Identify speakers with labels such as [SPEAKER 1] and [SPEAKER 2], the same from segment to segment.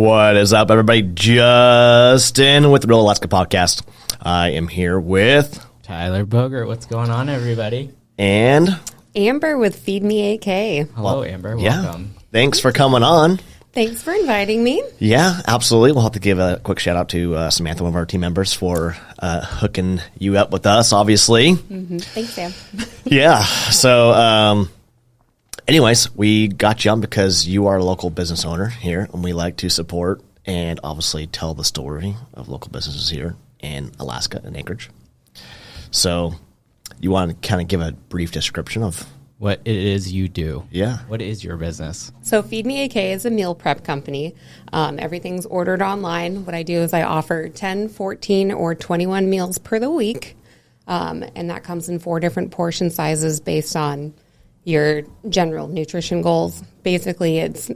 [SPEAKER 1] What is up, everybody? Justin with the Real Alaska Podcast. I am here with
[SPEAKER 2] Tyler Bogert. What's going on, everybody?
[SPEAKER 1] And
[SPEAKER 3] Amber with Feed Me AK.
[SPEAKER 2] Hello, Amber. Welcome.
[SPEAKER 1] Thanks for coming on.
[SPEAKER 3] Thanks for inviting me.
[SPEAKER 1] Yeah, absolutely. We'll have to give a quick shout out to Samantha, one of our team members, for hooking you up with us, obviously.
[SPEAKER 3] Thanks, Sam.
[SPEAKER 1] Yeah. So, anyways, we got you on because you are a local business owner here, and we like to support and obviously tell the story of local businesses here in Alaska and Anchorage. So, you want to kind of give a brief description of
[SPEAKER 2] What it is you do.
[SPEAKER 1] Yeah.
[SPEAKER 2] What is your business?
[SPEAKER 3] So Feed Me AK is a meal prep company. Everything's ordered online. What I do is I offer 10, 14, or 21 meals per the week. And that comes in 4 different portion sizes based on your general nutrition goals. Basically, it's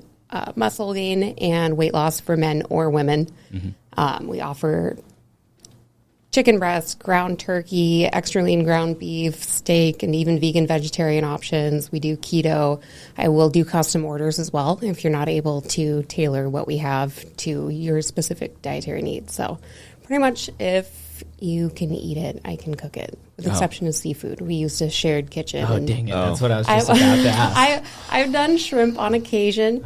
[SPEAKER 3] muscle gain and weight loss for men or women. We offer chicken breast, ground turkey, extra lean ground beef, steak, and even vegan vegetarian options. We do keto. I will do custom orders as well if you're not able to tailor what we have to your specific dietary needs. So pretty much if you can eat it, I can cook it, with the exception of seafood. We used a shared kitchen.
[SPEAKER 2] Oh, dang it. That's what I was just about to ask.
[SPEAKER 3] I've done shrimp on occasion.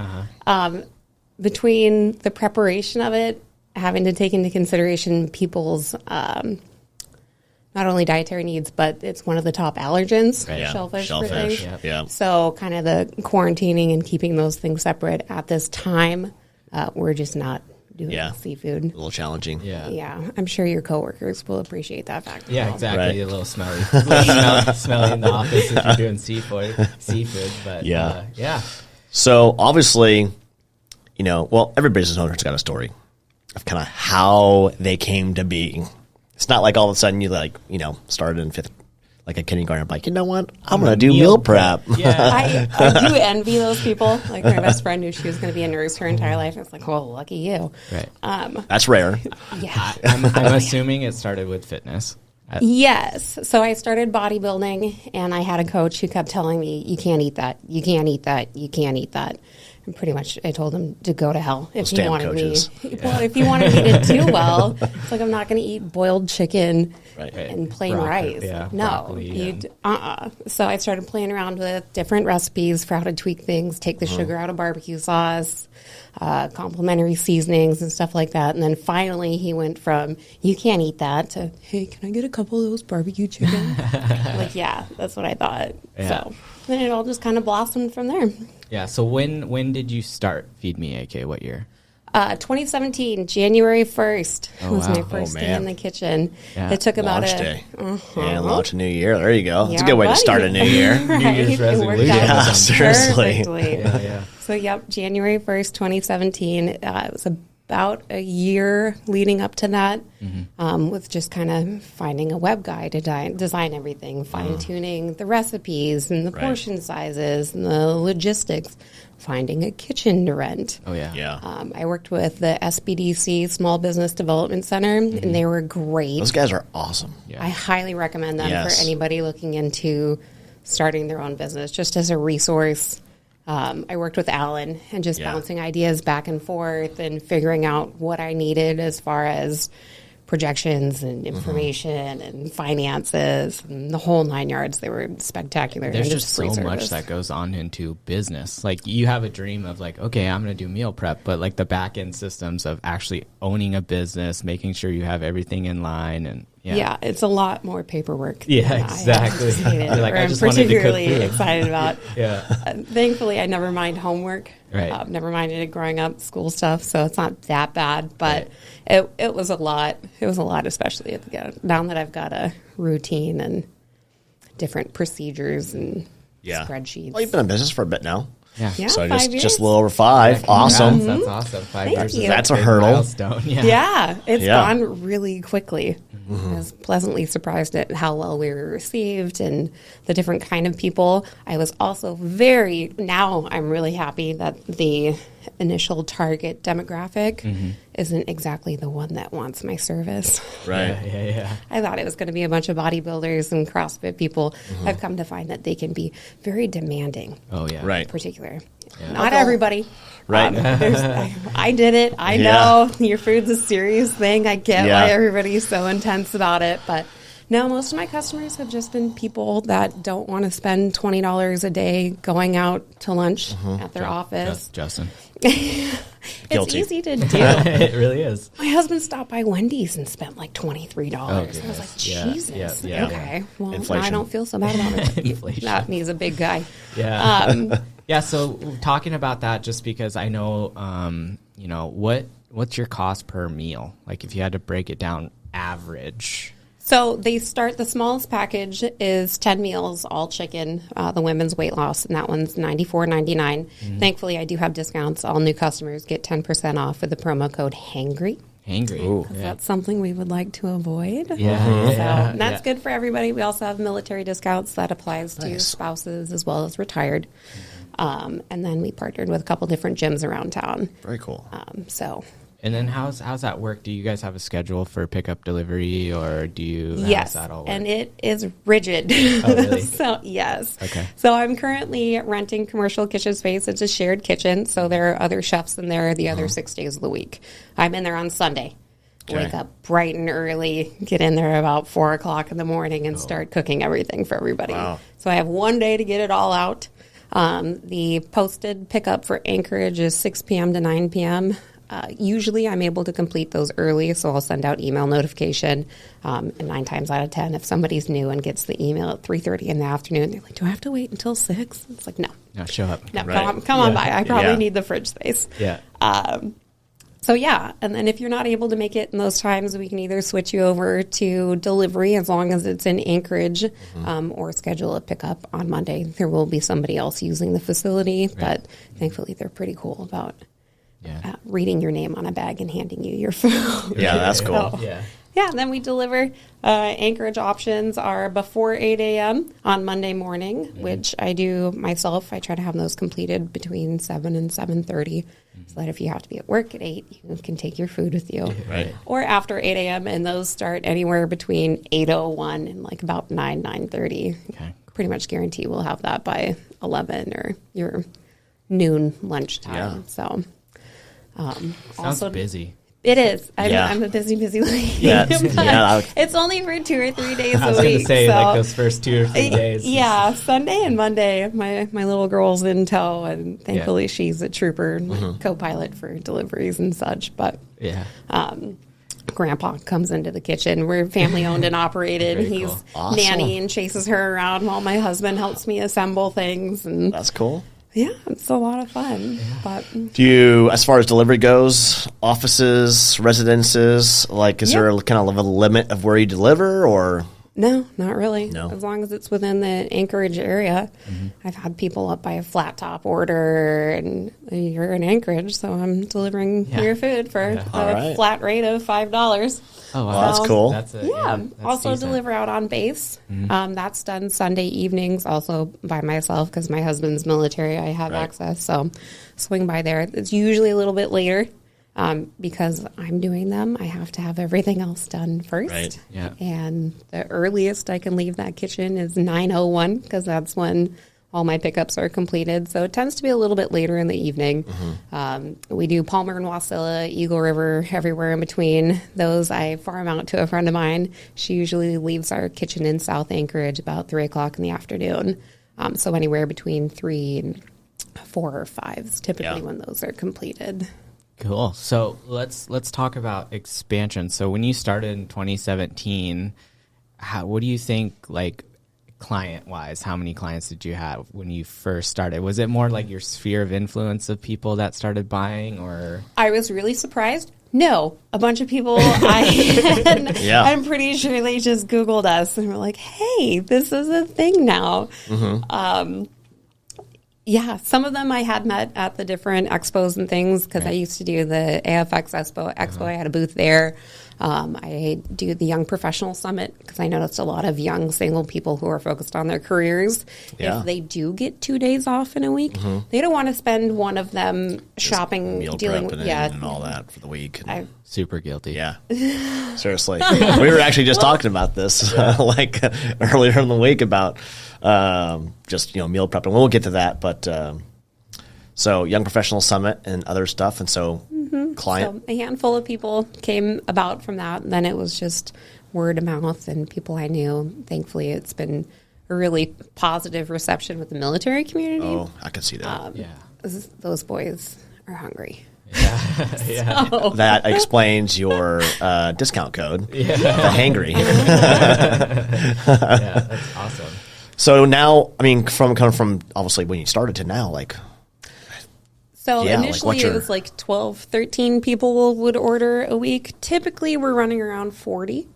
[SPEAKER 3] Between the preparation of it, having to take into consideration people's not only dietary needs, but it's one of the top allergens,
[SPEAKER 1] Yeah,
[SPEAKER 3] shellfish. For
[SPEAKER 1] shellfish.
[SPEAKER 3] things.
[SPEAKER 1] Yeah.
[SPEAKER 3] So kind of the quarantining and keeping those things separate at this time, we're just not doing seafood.
[SPEAKER 1] a little challenging?
[SPEAKER 2] Yeah.
[SPEAKER 3] Yeah, I'm sure your coworkers will appreciate that fact.
[SPEAKER 2] Yeah, exactly.
[SPEAKER 1] Right.
[SPEAKER 2] A little smelly. A little smelly in the office if you're doing seafood. But yeah.
[SPEAKER 1] So obviously, every business owner's got a story of kind of how they came to be. It's not like all of a sudden you started in fifth, like a kindergarten, like, you know what, I'm going to do meal prep.
[SPEAKER 2] Yeah.
[SPEAKER 3] I do envy those people. Like my best friend knew she was going to be a nurse her entire life. It's like, well, lucky you.
[SPEAKER 2] Right.
[SPEAKER 1] That's rare.
[SPEAKER 3] Yeah.
[SPEAKER 2] I'm assuming it started with fitness.
[SPEAKER 3] Yes. So I started bodybuilding, and I had a coach who kept telling me, you can't eat that. You can't eat that. You can't eat that. And pretty much I told him to go to hell if he wanted
[SPEAKER 1] coaches.
[SPEAKER 3] me. Well, if he wanted me to do well, it's like I'm not going to eat boiled chicken and plain rice.
[SPEAKER 2] Yeah,
[SPEAKER 3] no.
[SPEAKER 2] broccoli,
[SPEAKER 3] So I started playing around with different recipes for how to tweak things, take the sugar out of barbecue sauce, complimentary seasonings and stuff like that. And then finally he went from, you can't eat that, to, hey, can I get a couple of those barbecue chicken? Like, yeah, that's what I thought.
[SPEAKER 2] Yeah.
[SPEAKER 3] So then it all just kind of blossomed from there.
[SPEAKER 2] Yeah. So when did you start Feed Me AK? What year?
[SPEAKER 3] 2017, January 1st was
[SPEAKER 2] wow.
[SPEAKER 3] my first day
[SPEAKER 1] man.
[SPEAKER 3] in the kitchen.
[SPEAKER 2] Yeah.
[SPEAKER 3] It took about
[SPEAKER 1] Launch
[SPEAKER 3] a...
[SPEAKER 1] day. And launch a new year. There you go. It's a
[SPEAKER 3] Yeah,
[SPEAKER 1] good way to
[SPEAKER 3] buddy.
[SPEAKER 1] start a new year.
[SPEAKER 3] Right?
[SPEAKER 2] Year's
[SPEAKER 3] It worked
[SPEAKER 2] resolution.
[SPEAKER 3] out
[SPEAKER 1] Yeah, seriously.
[SPEAKER 3] perfectly.
[SPEAKER 2] Yeah.
[SPEAKER 3] So, yep, January 1st, 2017. It was about a year leading up to that with just kind of finding a web guy to design everything, fine-tuning the recipes and the portion sizes and the logistics, finding a kitchen to rent.
[SPEAKER 2] Oh, yeah.
[SPEAKER 1] Yeah.
[SPEAKER 3] I worked with the SBDC, Small Business Development Center, and they were great.
[SPEAKER 1] Those guys are awesome.
[SPEAKER 2] Yeah.
[SPEAKER 3] I highly recommend them
[SPEAKER 1] Yes.
[SPEAKER 3] for anybody looking into starting their own business, just as a resource. I worked with Alan and just bouncing ideas back and forth and figuring out what I needed as far as projections and information and finances and the whole 9 yards. They were spectacular.
[SPEAKER 2] There's
[SPEAKER 3] and
[SPEAKER 2] just so
[SPEAKER 3] free
[SPEAKER 2] much
[SPEAKER 3] service.
[SPEAKER 2] that goes on into business. Like, you have a dream of like, okay, I'm going to do meal prep, but like the back end systems of actually owning a business, making sure you have everything in line, and
[SPEAKER 3] Yeah, it's a lot more paperwork.
[SPEAKER 2] Yeah,
[SPEAKER 3] than
[SPEAKER 2] exactly.
[SPEAKER 3] I anticipated,
[SPEAKER 2] You're like,
[SPEAKER 3] or
[SPEAKER 2] I
[SPEAKER 3] I'm
[SPEAKER 2] just wanted to cook
[SPEAKER 3] particularly
[SPEAKER 2] food.
[SPEAKER 3] excited about.
[SPEAKER 2] Yeah.
[SPEAKER 3] Thankfully, I never mind homework.
[SPEAKER 2] Right.
[SPEAKER 3] Never minded it growing up, school stuff, so it's not that bad. But it was a lot. It was a lot, especially at the now that I've got a routine and different procedures and spreadsheets.
[SPEAKER 1] Well, you've been in business for a bit now.
[SPEAKER 2] Yeah.
[SPEAKER 3] Yeah,
[SPEAKER 1] So
[SPEAKER 3] 5 years.
[SPEAKER 1] just a little over 5.
[SPEAKER 2] Congrats.
[SPEAKER 1] Awesome.
[SPEAKER 2] That's awesome. 5
[SPEAKER 3] Thank
[SPEAKER 2] years is
[SPEAKER 3] you.
[SPEAKER 1] That's a
[SPEAKER 2] big
[SPEAKER 1] hurdle.
[SPEAKER 2] milestone. Yeah.
[SPEAKER 3] Yeah, it's
[SPEAKER 1] Yeah.
[SPEAKER 3] gone really quickly. I was pleasantly surprised at how well we were received and the different kind of people. I was also now I'm really happy that the initial target demographic isn't exactly the one that wants my service.
[SPEAKER 1] Right.
[SPEAKER 2] Yeah.
[SPEAKER 3] I thought it was going to be a bunch of bodybuilders and CrossFit people. I've come to find that they can be very demanding.
[SPEAKER 2] Oh yeah.
[SPEAKER 1] Right.
[SPEAKER 3] In particular. Not everybody.
[SPEAKER 1] Right.
[SPEAKER 3] I did it. I know your food's a serious thing. I get why everybody's so intense about it. But no, most of my customers have just been people that don't want to spend $20 a day going out to lunch at their office.
[SPEAKER 2] Justin.
[SPEAKER 3] It's
[SPEAKER 1] Guilty.
[SPEAKER 3] easy to do.
[SPEAKER 2] It really is.
[SPEAKER 3] My husband stopped by Wendy's and spent like $23. I was
[SPEAKER 2] goodness.
[SPEAKER 3] like,
[SPEAKER 2] Yeah,
[SPEAKER 3] Jesus.
[SPEAKER 2] yeah.
[SPEAKER 3] Okay. Well, now I
[SPEAKER 1] Inflation.
[SPEAKER 3] don't feel so bad about it.
[SPEAKER 2] Inflation.
[SPEAKER 3] That he's a big guy.
[SPEAKER 2] Yeah. Yeah. So talking about that, just because I know, you know, what's your cost per meal? Like if you had to break it down average.
[SPEAKER 3] So they start, the smallest package is 10 meals, all chicken, the women's weight loss, and that one's $94.99. Thankfully, I do have discounts. All new customers get 10% off with the promo code HANGRY.
[SPEAKER 2] Hangry.
[SPEAKER 1] Ooh.
[SPEAKER 3] Because that's something we would like to avoid.
[SPEAKER 2] Yeah.
[SPEAKER 3] So that's good for everybody. We also have military discounts that applies to
[SPEAKER 1] Nice.
[SPEAKER 3] spouses as well as retired. And then we partnered with a couple different gyms around town.
[SPEAKER 1] Very cool.
[SPEAKER 3] So
[SPEAKER 2] And then how's that work? Do you guys have a schedule for pickup delivery, or do you? How
[SPEAKER 3] yes,
[SPEAKER 2] does that all work?
[SPEAKER 3] and it is rigid.
[SPEAKER 2] Oh, really?
[SPEAKER 3] So yes.
[SPEAKER 2] Okay.
[SPEAKER 3] So I'm currently renting commercial kitchen space. It's a shared kitchen, so there are other chefs in there the other 6 days of the week. I'm in there on Sunday.
[SPEAKER 1] Okay.
[SPEAKER 3] Wake up bright and early, get in there about 4 o'clock in the morning, and start cooking everything for everybody.
[SPEAKER 1] Wow.
[SPEAKER 3] So I have one day to get it all out. The posted pickup for Anchorage is 6 p.m. to 9 p.m. Usually I'm able to complete those early, so I'll send out email notification. And 9 times out of 10, if somebody's new and gets the email at 3:30 in the afternoon, they're like, do I have to wait until 6? It's like, no.
[SPEAKER 2] No, show up.
[SPEAKER 3] No,
[SPEAKER 1] Right.
[SPEAKER 3] come on
[SPEAKER 2] Yeah.
[SPEAKER 3] by. I probably
[SPEAKER 1] Yeah.
[SPEAKER 3] need the fridge space.
[SPEAKER 2] Yeah.
[SPEAKER 3] So yeah, and then if you're not able to make it in those times, we can either switch you over to delivery as long as it's in Anchorage, or schedule a pickup on Monday. There will be somebody else using the facility, but thankfully they're pretty cool about
[SPEAKER 2] Yeah.
[SPEAKER 3] reading your name on a bag and handing you your food.
[SPEAKER 1] Yeah, that's cool.
[SPEAKER 3] So,
[SPEAKER 2] Yeah.
[SPEAKER 3] yeah, and then we deliver. Anchorage options are before 8 a.m. on Monday morning, which I do myself. I try to have those completed between 7 and 7:30, so that if you have to be at work at 8, you can take your food with you.
[SPEAKER 1] Right.
[SPEAKER 3] Or after 8 a.m., and those start anywhere between 8:01 and like about 9:30.
[SPEAKER 2] Okay.
[SPEAKER 3] Pretty much guarantee we'll have that by 11 or your noon lunchtime.
[SPEAKER 1] Yeah.
[SPEAKER 3] So
[SPEAKER 2] Sounds busy.
[SPEAKER 3] it is.
[SPEAKER 1] Yeah.
[SPEAKER 3] I'm a busy lady.
[SPEAKER 1] Yeah,
[SPEAKER 3] But
[SPEAKER 1] yeah,
[SPEAKER 3] it's only for 2 or 3 days
[SPEAKER 2] I was
[SPEAKER 3] a
[SPEAKER 2] going
[SPEAKER 3] week.
[SPEAKER 2] to say,
[SPEAKER 3] so
[SPEAKER 2] like those first 2 or 3 days.
[SPEAKER 3] yeah, Sunday and Monday, my little girl's in tow, and thankfully she's a trooper, co-pilot for deliveries and such. But
[SPEAKER 2] Yeah.
[SPEAKER 3] Grandpa comes into the kitchen. We're family owned and operated.
[SPEAKER 2] Very
[SPEAKER 3] He's
[SPEAKER 2] cool.
[SPEAKER 1] Awesome.
[SPEAKER 3] nanny and chases her around while my husband helps me assemble things. And
[SPEAKER 1] That's cool.
[SPEAKER 3] yeah, it's a lot of fun. But
[SPEAKER 1] Do you, as far as delivery goes, offices, residences, like, is there a kind of a limit of where you deliver, or?
[SPEAKER 3] no, not really.
[SPEAKER 1] No.
[SPEAKER 3] As long as it's within the Anchorage area. I've had people up by a flat top order, and you're in Anchorage, so I'm delivering
[SPEAKER 2] Yeah.
[SPEAKER 3] your food for a
[SPEAKER 1] All right.
[SPEAKER 3] flat rate of $5.
[SPEAKER 2] Oh, wow.
[SPEAKER 1] Well, that's cool.
[SPEAKER 2] That's a,
[SPEAKER 3] Yeah.
[SPEAKER 2] that's
[SPEAKER 3] Also
[SPEAKER 2] decent.
[SPEAKER 3] deliver out on base. That's done Sunday evenings, also by myself because my husband's military. I have
[SPEAKER 1] Right.
[SPEAKER 3] access, so swing by there. It's usually a little bit later. Because I'm doing them, I have to have everything else done first.
[SPEAKER 1] Right.
[SPEAKER 2] Yeah.
[SPEAKER 3] And the earliest I can leave that kitchen is 9:01 because that's when all my pickups are completed. So it tends to be a little bit later in the evening. We do Palmer and Wasilla, Eagle River, everywhere in between. Those I farm out to a friend of mine. She usually leaves our kitchen in South Anchorage about 3 o'clock in the afternoon. So anywhere between 3 and 4 or 5 is typically
[SPEAKER 1] Yeah.
[SPEAKER 3] when those are completed.
[SPEAKER 2] Cool. So let's talk about expansion. So when you started in 2017, what do you think, like, client wise? How many clients did you have when you first started? Was it more like your sphere of influence of people that started buying, or?
[SPEAKER 3] I was really surprised. No, a bunch of people
[SPEAKER 1] Yeah.
[SPEAKER 3] I'm pretty sure they just Googled us and were like, hey, this is a thing now. Yeah, some of them I had met at the different expos and things because I used to do the AFX Expo. I had a booth there. I do the Young Professional Summit because I noticed a lot of young single people who are focused on their careers.
[SPEAKER 1] Yeah.
[SPEAKER 3] If they do get 2 days off in a week, they don't want to spend one of them shopping,
[SPEAKER 1] Meal
[SPEAKER 3] dealing
[SPEAKER 1] prepping
[SPEAKER 3] with
[SPEAKER 1] and all that for the week. And,
[SPEAKER 2] Super guilty.
[SPEAKER 1] yeah, seriously. We were actually just talking about this like earlier in the week about just meal prepping. We'll get to that, but so Young Professional Summit and other stuff, and so client.
[SPEAKER 3] So a handful of people came about from that. And then it was just word of mouth and people I knew. Thankfully, it's been a really positive reception with the military community.
[SPEAKER 1] Oh, I can see that.
[SPEAKER 2] Yeah.
[SPEAKER 3] Those boys are hungry.
[SPEAKER 2] Yeah.
[SPEAKER 1] That explains your discount code, the hangry.
[SPEAKER 2] Yeah. That's awesome.
[SPEAKER 1] So now, I mean, from obviously when you started to now, like,
[SPEAKER 3] So
[SPEAKER 1] Yeah, like,
[SPEAKER 3] initially
[SPEAKER 1] what's your-
[SPEAKER 3] it was like 12, 13 people would order a week. Typically we're running around 40.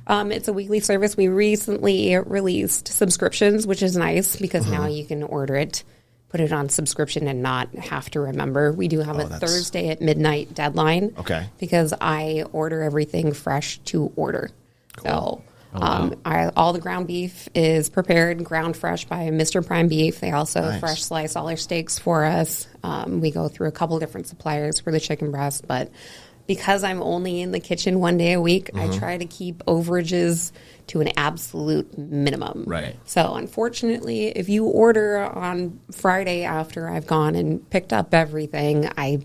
[SPEAKER 3] It's a weekly service. We recently released subscriptions, which is nice because now you can order it, put it on subscription and not have to remember. We do have a
[SPEAKER 1] that's-
[SPEAKER 3] Thursday at midnight deadline.
[SPEAKER 1] Okay.
[SPEAKER 3] Because I order everything fresh to order. So all the ground beef is prepared, ground fresh by Mr. Prime Beef. They also
[SPEAKER 1] Nice.
[SPEAKER 3] fresh slice all their steaks for us. We go through a couple different suppliers for the chicken breast, but because I'm only in the kitchen 1 day a week, I try to keep overages to an absolute minimum.
[SPEAKER 1] Right.
[SPEAKER 3] So unfortunately, if you order on Friday after I've gone and picked up everything, I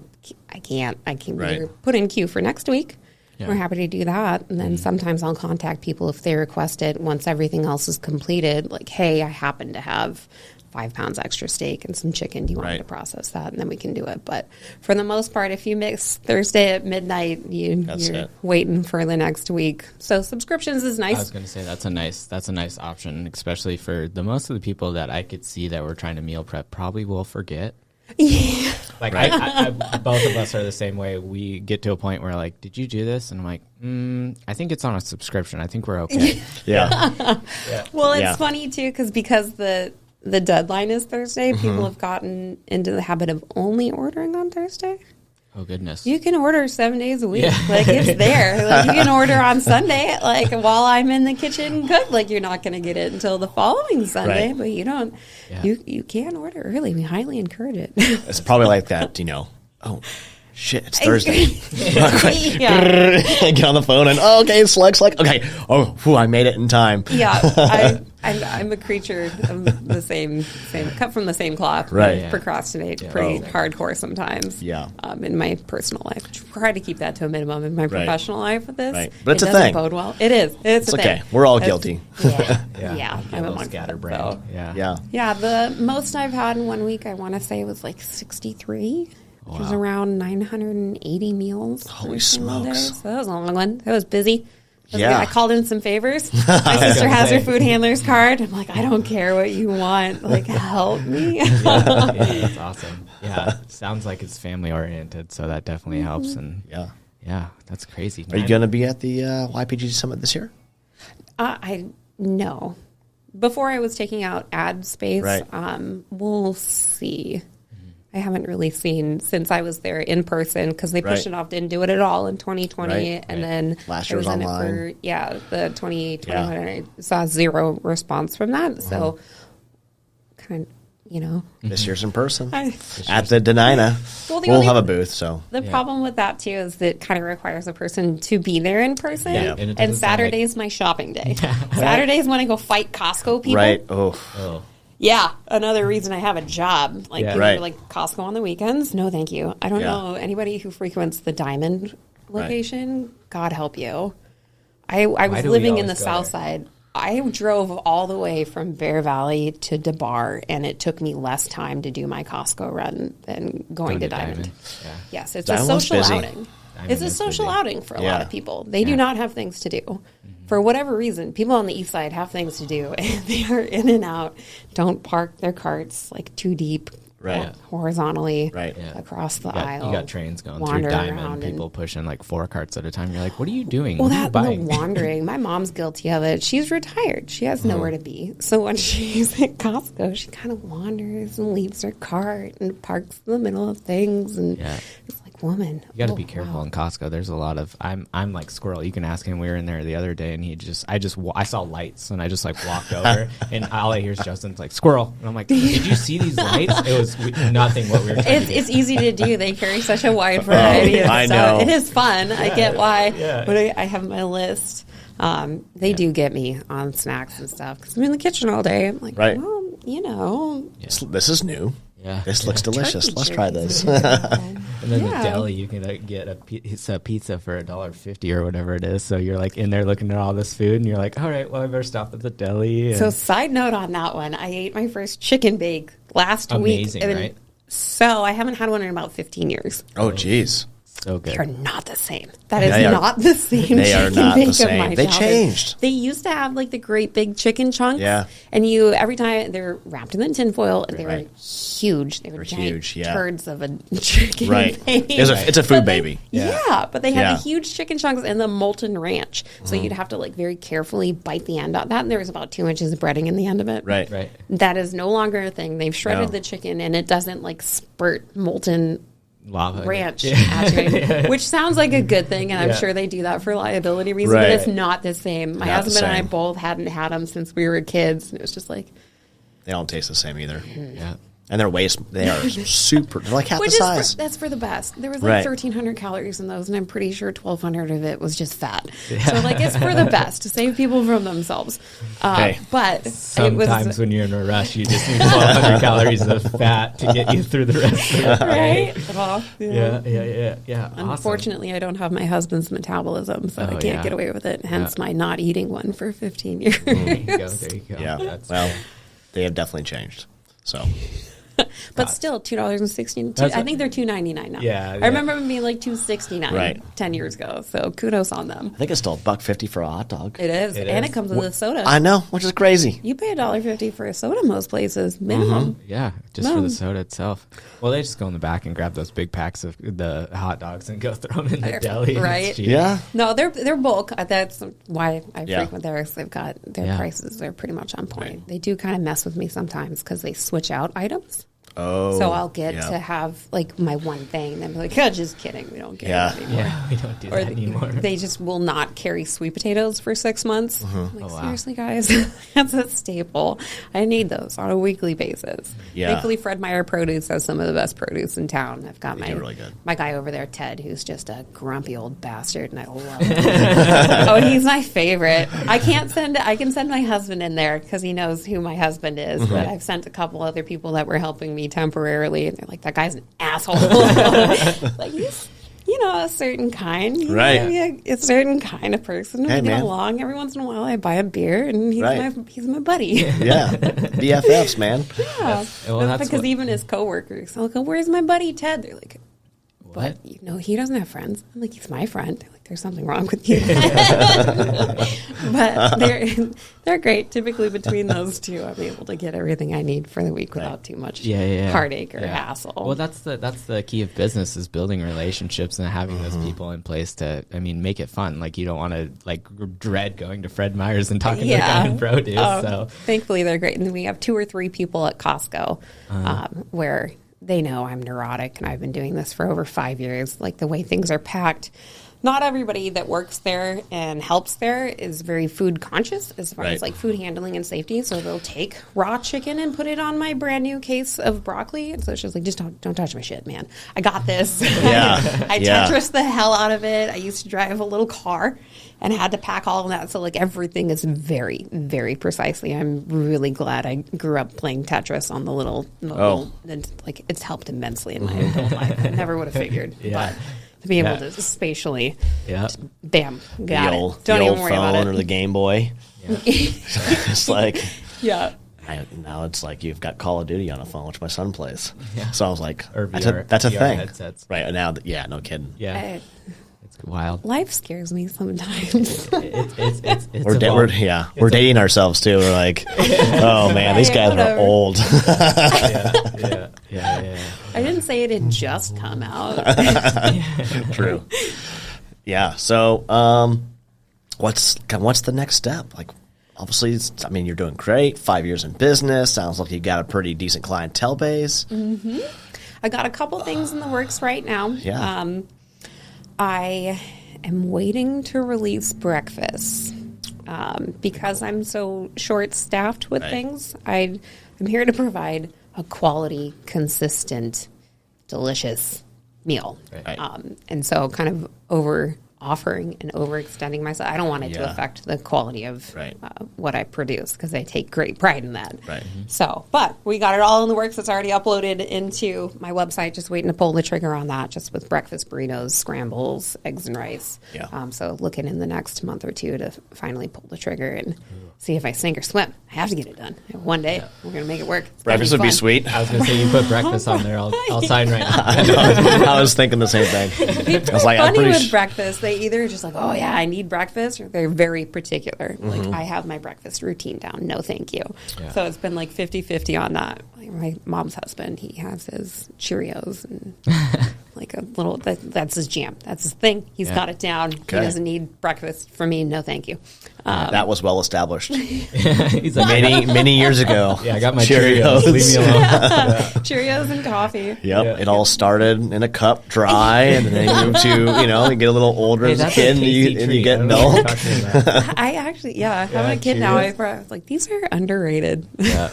[SPEAKER 3] can
[SPEAKER 1] Right.
[SPEAKER 3] either put in queue for next week.
[SPEAKER 2] Yeah.
[SPEAKER 3] We're happy to do that. And then sometimes I'll contact people if they request it once everything else is completed. Like, hey, I happen to have 5 pounds extra steak and some chicken. Do you want me
[SPEAKER 1] Right.
[SPEAKER 3] to process that? And then we can do it. But for the most part, if you mix Thursday at midnight, you're
[SPEAKER 1] it.
[SPEAKER 3] waiting for the next week. So subscriptions is
[SPEAKER 2] I was
[SPEAKER 3] nice.
[SPEAKER 2] going to say that's a nice option, especially for the most of the people that I could see that were trying to meal prep probably will forget.
[SPEAKER 3] Yeah.
[SPEAKER 2] Like I both of us are the same way. We get to a point where like, did you do this? And I'm like, I think it's on a subscription. I think we're okay.
[SPEAKER 1] yeah,
[SPEAKER 3] Well, it's
[SPEAKER 1] Yeah.
[SPEAKER 3] funny too because the deadline is Thursday.
[SPEAKER 1] Mm-hmm.
[SPEAKER 3] People have gotten into the habit of only ordering on Thursday.
[SPEAKER 2] Oh goodness.
[SPEAKER 3] You can order 7 days a week.
[SPEAKER 2] Yeah.
[SPEAKER 3] Like it's there. Like you can order on Sunday. Like while I'm in the kitchen cook. Like you're not going to get it until the following Sunday.
[SPEAKER 1] Right.
[SPEAKER 3] But you don't.
[SPEAKER 2] Yeah.
[SPEAKER 3] You can order early. We highly encourage it.
[SPEAKER 1] it's probably like that. Oh, shit, it's Thursday.
[SPEAKER 3] yeah.
[SPEAKER 1] Get on the phone and okay, select. Okay, I made it in time.
[SPEAKER 3] Yeah, I'm a creature of the same cut from the same cloth.
[SPEAKER 1] Right.
[SPEAKER 3] I
[SPEAKER 2] Yeah.
[SPEAKER 3] procrastinate
[SPEAKER 2] Yeah.
[SPEAKER 3] pretty hardcore sometimes.
[SPEAKER 1] Yeah.
[SPEAKER 3] In my personal life, try to keep that to a minimum. In my professional life with this,
[SPEAKER 1] Right. But it's
[SPEAKER 3] it
[SPEAKER 1] a
[SPEAKER 3] doesn't
[SPEAKER 1] thing.
[SPEAKER 3] bode well. It is. It's a
[SPEAKER 1] okay.
[SPEAKER 3] thing.
[SPEAKER 1] We're all
[SPEAKER 3] It's-
[SPEAKER 1] guilty.
[SPEAKER 3] Yeah. I'm a monkey.
[SPEAKER 2] scatterbrained.
[SPEAKER 3] So.
[SPEAKER 2] Yeah.
[SPEAKER 1] Yeah.
[SPEAKER 3] Yeah, the most I've had in 1 week, I want to say, was like 63. It was around 980 meals.
[SPEAKER 1] Holy
[SPEAKER 3] every single day.
[SPEAKER 1] smokes.
[SPEAKER 3] So that was a long one. That was busy.
[SPEAKER 1] Yeah.
[SPEAKER 3] I called in some favors. My sister has her food handler's card. I'm like, I don't care what you want. Like, help me.
[SPEAKER 2] Yeah, that's awesome. Yeah. Sounds like it's family oriented, so that definitely helps. And
[SPEAKER 1] Yeah.
[SPEAKER 2] that's crazy.
[SPEAKER 1] Are you going to be at the YPG Summit this year?
[SPEAKER 3] I no. Before I was taking out ad space.
[SPEAKER 1] Right.
[SPEAKER 3] We'll see. I haven't really seen since I was there in person because they pushed
[SPEAKER 1] Right.
[SPEAKER 3] it off, didn't do it at all in 2020,
[SPEAKER 1] Right.
[SPEAKER 3] and then
[SPEAKER 1] Last
[SPEAKER 3] I
[SPEAKER 1] year was
[SPEAKER 3] in it
[SPEAKER 1] online.
[SPEAKER 3] for the 2021. I saw zero response from that, so kind of
[SPEAKER 1] This year's in person
[SPEAKER 3] I-
[SPEAKER 1] at the Denina.
[SPEAKER 3] Well, the
[SPEAKER 1] We'll
[SPEAKER 3] only-
[SPEAKER 1] have a booth, so
[SPEAKER 3] The problem with that too is that it kind of requires a person to be there in person.
[SPEAKER 2] Yeah, and it doesn't
[SPEAKER 3] And
[SPEAKER 2] sound like-
[SPEAKER 3] Saturday's my shopping day. Saturdays when I go fight Costco people.
[SPEAKER 1] right. Oh,
[SPEAKER 2] Oh.
[SPEAKER 3] Yeah, another reason I have a job. Like
[SPEAKER 2] Yeah.
[SPEAKER 3] people
[SPEAKER 1] Right.
[SPEAKER 3] are like Costco on the weekends. No, thank you. I don't
[SPEAKER 1] Yeah.
[SPEAKER 3] know anybody who frequents the Diamond location. God help you. I was
[SPEAKER 2] do we
[SPEAKER 3] living in the
[SPEAKER 2] always go
[SPEAKER 3] South
[SPEAKER 2] there?
[SPEAKER 3] Side. I drove all the way from Bear Valley to DeBar, and it took me less time to do my Costco run than going to Diamond.
[SPEAKER 2] Yeah.
[SPEAKER 3] Yes, it's
[SPEAKER 1] Diamond
[SPEAKER 3] a
[SPEAKER 1] was
[SPEAKER 3] social
[SPEAKER 1] busy.
[SPEAKER 3] outing.
[SPEAKER 2] Diamond
[SPEAKER 3] It's a
[SPEAKER 2] is
[SPEAKER 3] social
[SPEAKER 2] busy.
[SPEAKER 3] outing for a lot
[SPEAKER 1] Yeah.
[SPEAKER 3] of people. They do not have things to do. For whatever reason, people on the east side have things to do, and they are in and out. Don't park their carts like too deep,
[SPEAKER 1] Right.
[SPEAKER 3] horizontally
[SPEAKER 1] Right.
[SPEAKER 2] Yeah.
[SPEAKER 3] across the
[SPEAKER 2] You got,
[SPEAKER 3] aisle.
[SPEAKER 2] you got trains going through
[SPEAKER 3] wander
[SPEAKER 2] Diamond,
[SPEAKER 3] around and-
[SPEAKER 2] people pushing like 4 carts at a time. You're like, what are you doing?
[SPEAKER 3] Well,
[SPEAKER 2] what are you
[SPEAKER 3] that the
[SPEAKER 2] buying?
[SPEAKER 3] wandering. My mom's guilty of it. She's retired. She has nowhere to be. So when she's at Costco, she kind of wanders and leaves her cart and parks in the middle of things. And
[SPEAKER 2] Yeah.
[SPEAKER 3] it's like, woman.
[SPEAKER 2] You got to be careful in Costco. There's a lot of I'm like Squirrel. You can ask him. We were in there the other day, and I saw lights, and I just like walked over, and all I hear is Justin's like Squirrel, and I'm like, did you see these lights? It was nothing what we were trying to do.
[SPEAKER 3] It's easy to do. They carry such a wide variety of
[SPEAKER 1] I
[SPEAKER 3] stuff.
[SPEAKER 1] know.
[SPEAKER 3] It is fun. I get why.
[SPEAKER 2] Yeah.
[SPEAKER 3] But I have my list. They do get me on snacks and stuff because I'm in the kitchen all day. I'm like,
[SPEAKER 1] Right.
[SPEAKER 3] well, you know.
[SPEAKER 1] This is new.
[SPEAKER 2] Yeah.
[SPEAKER 1] This looks delicious.
[SPEAKER 3] turkey
[SPEAKER 1] Let's try
[SPEAKER 3] jerky's
[SPEAKER 1] this.
[SPEAKER 3] good.
[SPEAKER 2] And then
[SPEAKER 3] Yeah.
[SPEAKER 2] the deli, you can get a pizza for $1.50 or whatever it is. So you're like in there looking at all this food, and you're like, all right, well, I better stop at the deli.
[SPEAKER 3] So side note on that one, I ate my first chicken bake last
[SPEAKER 2] Amazing,
[SPEAKER 3] week.
[SPEAKER 2] right?
[SPEAKER 3] So I haven't had one in about 15 years.
[SPEAKER 1] Oh, geez.
[SPEAKER 2] so good.
[SPEAKER 3] They are not the same. That is
[SPEAKER 1] They are-
[SPEAKER 3] not the same.
[SPEAKER 1] they are
[SPEAKER 3] chicken
[SPEAKER 1] not the
[SPEAKER 3] bake of
[SPEAKER 1] same.
[SPEAKER 3] my
[SPEAKER 1] They
[SPEAKER 3] childhood.
[SPEAKER 1] changed.
[SPEAKER 3] They used to have like the great big chicken chunks.
[SPEAKER 1] Yeah.
[SPEAKER 3] And you every time they're wrapped in tinfoil and they were
[SPEAKER 1] Right.
[SPEAKER 3] huge. They were giant
[SPEAKER 1] huge, yeah.
[SPEAKER 3] turds of a chicken.
[SPEAKER 1] Right.
[SPEAKER 3] bake.
[SPEAKER 1] It's a food baby.
[SPEAKER 3] Yeah. But they had
[SPEAKER 1] Yeah.
[SPEAKER 3] the huge chicken chunks and the molten ranch. So you'd have to like very carefully bite the end out that, and there was about 2 inches of breading in the end of it.
[SPEAKER 1] Right.
[SPEAKER 2] Right.
[SPEAKER 3] That is no longer a thing. They've shredded
[SPEAKER 1] No.
[SPEAKER 3] the chicken and it doesn't like spurt molten
[SPEAKER 2] Lava.
[SPEAKER 3] ranch
[SPEAKER 2] Yeah.
[SPEAKER 3] at you, which sounds like a good thing, and I'm
[SPEAKER 2] Yeah.
[SPEAKER 3] sure they do that for liability reasons,
[SPEAKER 1] Right.
[SPEAKER 3] but it's not the same. My
[SPEAKER 1] Not the
[SPEAKER 3] husband and I
[SPEAKER 1] same.
[SPEAKER 3] both hadn't had them since we were kids, and it was just like,
[SPEAKER 1] They don't taste the same either.
[SPEAKER 2] Yeah.
[SPEAKER 1] And their waist, they are super, they're like half the
[SPEAKER 3] which is
[SPEAKER 1] size.
[SPEAKER 3] that's for the best. There was like
[SPEAKER 1] Right.
[SPEAKER 3] 1,300 calories in those, and I'm pretty sure 1,200 of it was just fat. So like it's for the best to save people from themselves.
[SPEAKER 1] Hey.
[SPEAKER 3] But
[SPEAKER 2] Sometimes
[SPEAKER 3] it was
[SPEAKER 2] when you're in a rush, you just need 1,200 calories of fat to get you through the rest of the day.
[SPEAKER 3] right. Well,
[SPEAKER 2] Yeah. Awesome.
[SPEAKER 3] Unfortunately, I don't have my husband's metabolism, so I can't
[SPEAKER 2] yeah.
[SPEAKER 3] get away with it. Hence
[SPEAKER 2] Yeah.
[SPEAKER 3] my not eating one for 15 years.
[SPEAKER 2] There you go. There you go.
[SPEAKER 1] Yeah.
[SPEAKER 2] That's,
[SPEAKER 1] Well, they have definitely changed. So,
[SPEAKER 3] But still, $2.16.
[SPEAKER 2] That's
[SPEAKER 3] I think they're $2.99 now.
[SPEAKER 2] Yeah,
[SPEAKER 3] I
[SPEAKER 2] yeah.
[SPEAKER 3] remember them being like $2.69
[SPEAKER 1] Right.
[SPEAKER 3] 10 years ago. So kudos on them.
[SPEAKER 1] I think it's still $1.50 for a hot dog.
[SPEAKER 3] It is,
[SPEAKER 2] It
[SPEAKER 3] and
[SPEAKER 2] is.
[SPEAKER 3] it comes with a soda.
[SPEAKER 1] I know, which is crazy.
[SPEAKER 3] You pay $1.50 for a soda most places, minimum.
[SPEAKER 2] yeah, just for
[SPEAKER 3] No.
[SPEAKER 2] the soda itself. Well, they just go in the back and grab those big packs of the hot dogs and go throw them in the deli. It's
[SPEAKER 3] Right.
[SPEAKER 2] cheap.
[SPEAKER 1] Yeah.
[SPEAKER 3] No, they're bulk. That's why I
[SPEAKER 1] Yeah.
[SPEAKER 3] frequent theirs. They've got their
[SPEAKER 2] Yeah.
[SPEAKER 3] prices are pretty much on point.
[SPEAKER 1] Right.
[SPEAKER 3] They do kind of mess with me sometimes because they switch out items.
[SPEAKER 1] Oh.
[SPEAKER 3] So I'll get
[SPEAKER 1] yeah.
[SPEAKER 3] to have like my one thing, and then be like, "Oh, just kidding, we don't get
[SPEAKER 1] Yeah.
[SPEAKER 3] it anymore."
[SPEAKER 2] Yeah, we don't do
[SPEAKER 3] Or
[SPEAKER 2] that anymore.
[SPEAKER 3] they just will not carry sweet potatoes for 6 months. I'm like,
[SPEAKER 2] Oh, wow.
[SPEAKER 3] seriously, guys, that's a staple. I need those on a weekly basis.
[SPEAKER 1] Yeah.
[SPEAKER 3] Thankfully, Fred Meyer Produce has some of the best produce in town. I've got
[SPEAKER 1] They do really good.
[SPEAKER 3] my guy over there, Ted, who's just a grumpy old bastard, and I love him. Oh, he's my favorite. I can send my husband in there because he knows who my husband is. But I've sent a couple other people that were helping me temporarily, and they're like, "That guy's an asshole." Like he's, a certain kind, He's
[SPEAKER 1] Right.
[SPEAKER 3] a certain kind of person. We
[SPEAKER 1] Hey,
[SPEAKER 3] get
[SPEAKER 1] man.
[SPEAKER 3] along. Every once in a while, I buy a beer, and
[SPEAKER 1] Right.
[SPEAKER 3] he's my buddy.
[SPEAKER 1] Yeah. BFFs, man.
[SPEAKER 3] Yeah.
[SPEAKER 2] well, that's
[SPEAKER 3] because
[SPEAKER 2] what-
[SPEAKER 3] even his coworkers, I'll go, "Where's my buddy Ted?" They're like,
[SPEAKER 2] What?
[SPEAKER 3] "But he doesn't have friends." I'm like, "He's my friend." They're like, "There's something wrong with you." But they're great. Typically, between those two, I'm able to get everything I need for the week without too much heartache or hassle.
[SPEAKER 2] Well, that's the key of business is building relationships and having those people in place to, make it fun. Like you don't want to dread going to Fred Meyer's and talking to the guy in produce. So
[SPEAKER 3] Thankfully, they're great. And then we have 2 or 3 people at Costco where they know I'm neurotic and I've been doing this for over 5 years. Like the way things are packed. Not everybody that works there and helps there is very food conscious as far as
[SPEAKER 1] Right.
[SPEAKER 3] like food handling and safety. So they'll take raw chicken and put it on my brand new case of broccoli. And so it's just like, just don't touch my shit, man. I got this.
[SPEAKER 1] Yeah.
[SPEAKER 3] I
[SPEAKER 1] Yeah.
[SPEAKER 3] Tetris the hell out of it. I used to drive a little car and had to pack all of that. So like everything is very, very precisely. I'm really glad I grew up playing Tetris on the little and like it's helped immensely in my adult life. I never would have figured.
[SPEAKER 2] Yeah.
[SPEAKER 3] But to be able
[SPEAKER 2] Yeah.
[SPEAKER 3] to spatially,
[SPEAKER 2] yeah,
[SPEAKER 3] bam, got
[SPEAKER 1] the
[SPEAKER 3] it.
[SPEAKER 1] old,
[SPEAKER 3] Don't
[SPEAKER 1] the
[SPEAKER 3] even
[SPEAKER 1] old
[SPEAKER 3] worry about
[SPEAKER 1] phone or
[SPEAKER 3] it.
[SPEAKER 1] the Game Boy. It's like,
[SPEAKER 3] Yeah.
[SPEAKER 1] now it's like you've got Call of Duty on a phone, which my son plays.
[SPEAKER 2] Yeah.
[SPEAKER 1] So I was like,
[SPEAKER 2] Or
[SPEAKER 1] that's
[SPEAKER 2] VR
[SPEAKER 1] a thing.
[SPEAKER 2] headsets.
[SPEAKER 1] Right. Now, no kidding.
[SPEAKER 2] yeah, it's wild.
[SPEAKER 3] Life scares me sometimes.
[SPEAKER 2] It's
[SPEAKER 1] We're
[SPEAKER 2] evolved.
[SPEAKER 1] we're dating ourselves too. We're like, oh man, these
[SPEAKER 3] Right,
[SPEAKER 1] guys are
[SPEAKER 3] whatever.
[SPEAKER 1] old.
[SPEAKER 2] yeah.
[SPEAKER 3] I didn't say it had just come out.
[SPEAKER 1] True. Yeah. So, what's the next step? Like, obviously, you're doing great. 5 years in business. Sounds like you got a pretty decent clientele base.
[SPEAKER 3] I got a couple things in the works right now.
[SPEAKER 1] Yeah.
[SPEAKER 3] I am waiting to release breakfast because I'm so short-staffed with things. I'm here to provide a quality, consistent, delicious meal.
[SPEAKER 1] Right.
[SPEAKER 3] And so kind of over-offering and overextending myself. I don't want it to affect the quality of what I produce because I take great pride in that.
[SPEAKER 1] Right.
[SPEAKER 3] So, but we got it all in the works. It's already uploaded into my website. Just waiting to pull the trigger on that, just with breakfast burritos, scrambles, eggs and rice.
[SPEAKER 1] Yeah.
[SPEAKER 3] So looking in the next month or two to finally pull the trigger and see if I sink or swim. I have to get it done. One day we're going to make it work. It's gonna
[SPEAKER 1] Breakfast would be
[SPEAKER 3] fun.
[SPEAKER 1] sweet.
[SPEAKER 2] I was gonna say you put breakfast on there. I'll sign right now.
[SPEAKER 1] I was thinking the same thing.
[SPEAKER 3] People
[SPEAKER 1] I was
[SPEAKER 3] are
[SPEAKER 1] like, I'm
[SPEAKER 3] funny
[SPEAKER 1] pretty
[SPEAKER 3] with breakfast. They either just like, oh yeah, I need breakfast, or they're very particular. Like, I have my breakfast routine down. No, thank you.
[SPEAKER 2] Yeah.
[SPEAKER 3] So it's been like 50-50 on that. Like my mom's husband, he has his Cheerios and like a little, that's his jam. That's his thing. He's got it down.
[SPEAKER 1] Okay.
[SPEAKER 3] He doesn't need breakfast from me. No, thank you.
[SPEAKER 1] That was well established
[SPEAKER 2] He's like,
[SPEAKER 1] many years ago.
[SPEAKER 2] yeah, I got my Cheerios. Leave me alone.
[SPEAKER 3] Cheerios and coffee.
[SPEAKER 1] Yep.
[SPEAKER 2] Yeah.
[SPEAKER 1] It all started in a cup dry, and then you move to, you get a little older
[SPEAKER 2] Hey,
[SPEAKER 1] as a
[SPEAKER 2] that's
[SPEAKER 1] kid, and
[SPEAKER 2] tasty
[SPEAKER 1] you
[SPEAKER 2] treat. I
[SPEAKER 1] get
[SPEAKER 2] don't know what you're
[SPEAKER 1] milk.
[SPEAKER 2] talking about.
[SPEAKER 3] I actually, having a kid now, I was like, these are underrated.
[SPEAKER 2] Yeah.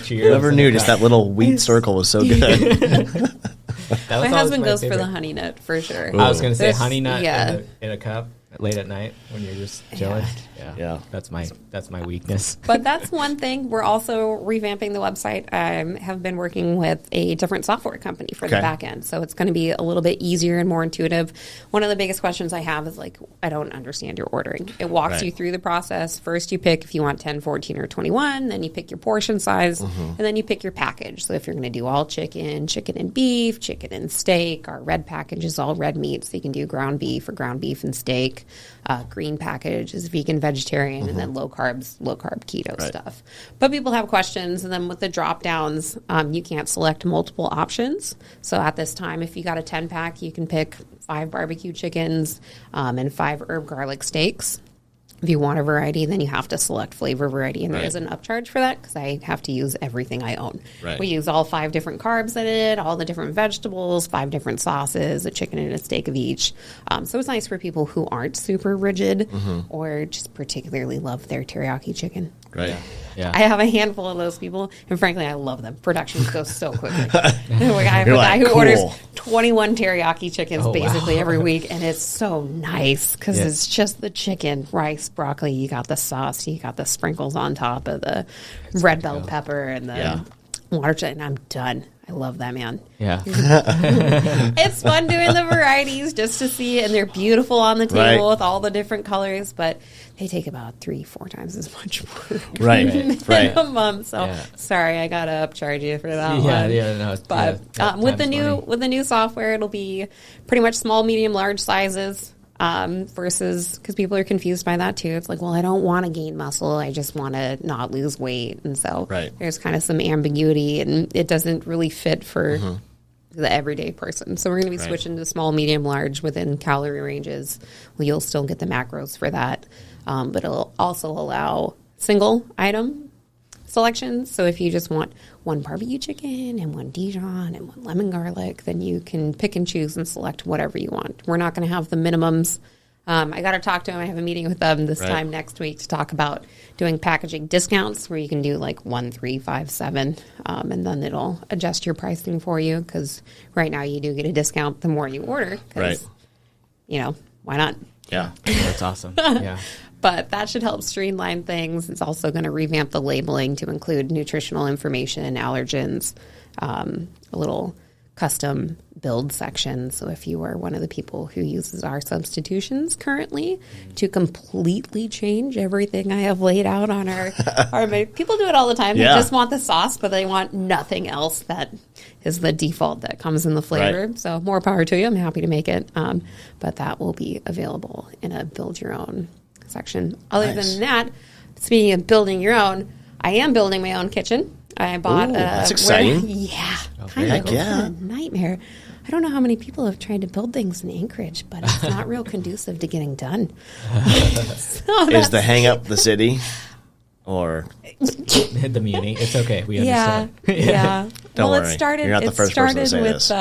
[SPEAKER 2] Cheers.
[SPEAKER 1] Whoever knew, just that little wheat circle was so good.
[SPEAKER 3] My husband goes for the honey nut for sure.
[SPEAKER 2] I was gonna say
[SPEAKER 3] There's-
[SPEAKER 2] honey nut
[SPEAKER 3] yeah.
[SPEAKER 2] in a cup late at night when you're just chilling.
[SPEAKER 1] Yeah.
[SPEAKER 2] That's my weakness.
[SPEAKER 3] But that's one thing. We're also revamping the website. I have been working with a different software company for the
[SPEAKER 1] Okay.
[SPEAKER 3] back end. So it's going to be a little bit easier and more intuitive. One of the biggest questions I have is like, I don't understand your ordering. It walks
[SPEAKER 1] Right.
[SPEAKER 3] you through the process. First, you pick if you want 10, 14, or 21. Then you pick your portion size. And then you pick your package. So if you're going to do all chicken, chicken and beef, chicken and steak, our red package is all red meat. So you can do ground beef or ground beef and steak. Green package is vegan, vegetarian, and then low carb keto stuff. But people have questions, and then with the drop downs, you can't select multiple options. So at this time, if you got a 10-pack, you can pick 5 barbecue chickens and 5 herb garlic steaks. If you want a variety, then you have to select flavor variety, and there is an upcharge for that because I have to use everything I own.
[SPEAKER 1] Right.
[SPEAKER 3] We use all 5 different carbs in it, all the different vegetables, 5 different sauces, a chicken and a steak of each. So it's nice for people who aren't super rigid or just particularly love their teriyaki chicken.
[SPEAKER 1] Right.
[SPEAKER 2] Yeah.
[SPEAKER 3] I have a handful of those people, and frankly, I love them. Production goes so quickly. I have a
[SPEAKER 1] You're
[SPEAKER 3] guy
[SPEAKER 1] like,
[SPEAKER 3] who orders
[SPEAKER 1] cool.
[SPEAKER 3] 21 teriyaki chickens
[SPEAKER 2] Oh, wow.
[SPEAKER 3] basically every week, and it's so nice because
[SPEAKER 2] Yeah.
[SPEAKER 3] it's just the chicken, rice, broccoli. You got the sauce, you got the sprinkles on top of the red bell pepper and the
[SPEAKER 1] Yeah.
[SPEAKER 3] water chicken. I'm done. I love that, man.
[SPEAKER 2] Yeah.
[SPEAKER 3] It's fun doing the varieties just to see, and they're beautiful on the table
[SPEAKER 1] Right.
[SPEAKER 3] with all the different colors, but they take about 3-4 times as much work.
[SPEAKER 1] Right. Right.
[SPEAKER 3] Minimum. So
[SPEAKER 2] Yeah.
[SPEAKER 3] sorry, I gotta upcharge you for that
[SPEAKER 2] Yeah,
[SPEAKER 3] one.
[SPEAKER 2] yeah, no,
[SPEAKER 3] But
[SPEAKER 2] yeah,
[SPEAKER 3] with the
[SPEAKER 2] times
[SPEAKER 3] new
[SPEAKER 2] 20.
[SPEAKER 3] with the new software, it'll be pretty much small, medium, large sizes. Versus because people are confused by that too. It's like, well, I don't want to gain muscle. I just want to not lose weight. And so
[SPEAKER 1] Right.
[SPEAKER 3] there's kind of some ambiguity, and it doesn't really fit for the everyday person. So we're going to be
[SPEAKER 1] Right.
[SPEAKER 3] switching to small, medium, large within calorie ranges. Well, you'll still get the macros for that, but it'll also allow single item selections. So if you just want one barbecue chicken and one Dijon and one lemon garlic, then you can pick and choose and select whatever you want. We're not going to have the minimums. I got to talk to them. I have a meeting with them this
[SPEAKER 1] Right.
[SPEAKER 3] time next week to talk about doing packaging discounts where you can do like 1, 3, 5, 7, and then it'll adjust your pricing for you because right now you do get a discount the more you order. 'Cause,
[SPEAKER 1] Right.
[SPEAKER 3] Why not?
[SPEAKER 1] Yeah.
[SPEAKER 2] That's awesome. Yeah.
[SPEAKER 3] But that should help streamline things. It's also going to revamp the labeling to include nutritional information, allergens, a little custom build section. So if you are one of the people who uses our substitutions currently to completely change everything I have laid out on our people do it all the time.
[SPEAKER 1] Yeah.
[SPEAKER 3] They just want the sauce, but they want nothing else that is the default that comes in the flavor.
[SPEAKER 1] Right.
[SPEAKER 3] So more power to you. I'm happy to make it. But that will be available in a build your own section. Other
[SPEAKER 1] Nice.
[SPEAKER 3] than that, speaking of building your own, I am building my own kitchen. I bought
[SPEAKER 1] Ooh,
[SPEAKER 3] a
[SPEAKER 1] that's exciting.
[SPEAKER 3] Yeah, kind
[SPEAKER 1] Heck
[SPEAKER 3] of.
[SPEAKER 1] yeah.
[SPEAKER 3] It's a nightmare. I don't know how many people have tried to build things in Anchorage, but it's not real conducive to getting done. So
[SPEAKER 1] Is the hang up the city? Or
[SPEAKER 2] Hit the muni. It's okay. We
[SPEAKER 3] yeah,
[SPEAKER 2] understand.
[SPEAKER 3] yeah.
[SPEAKER 1] Don't
[SPEAKER 3] well,
[SPEAKER 1] worry.
[SPEAKER 3] it started.
[SPEAKER 1] You're not the first person to say this.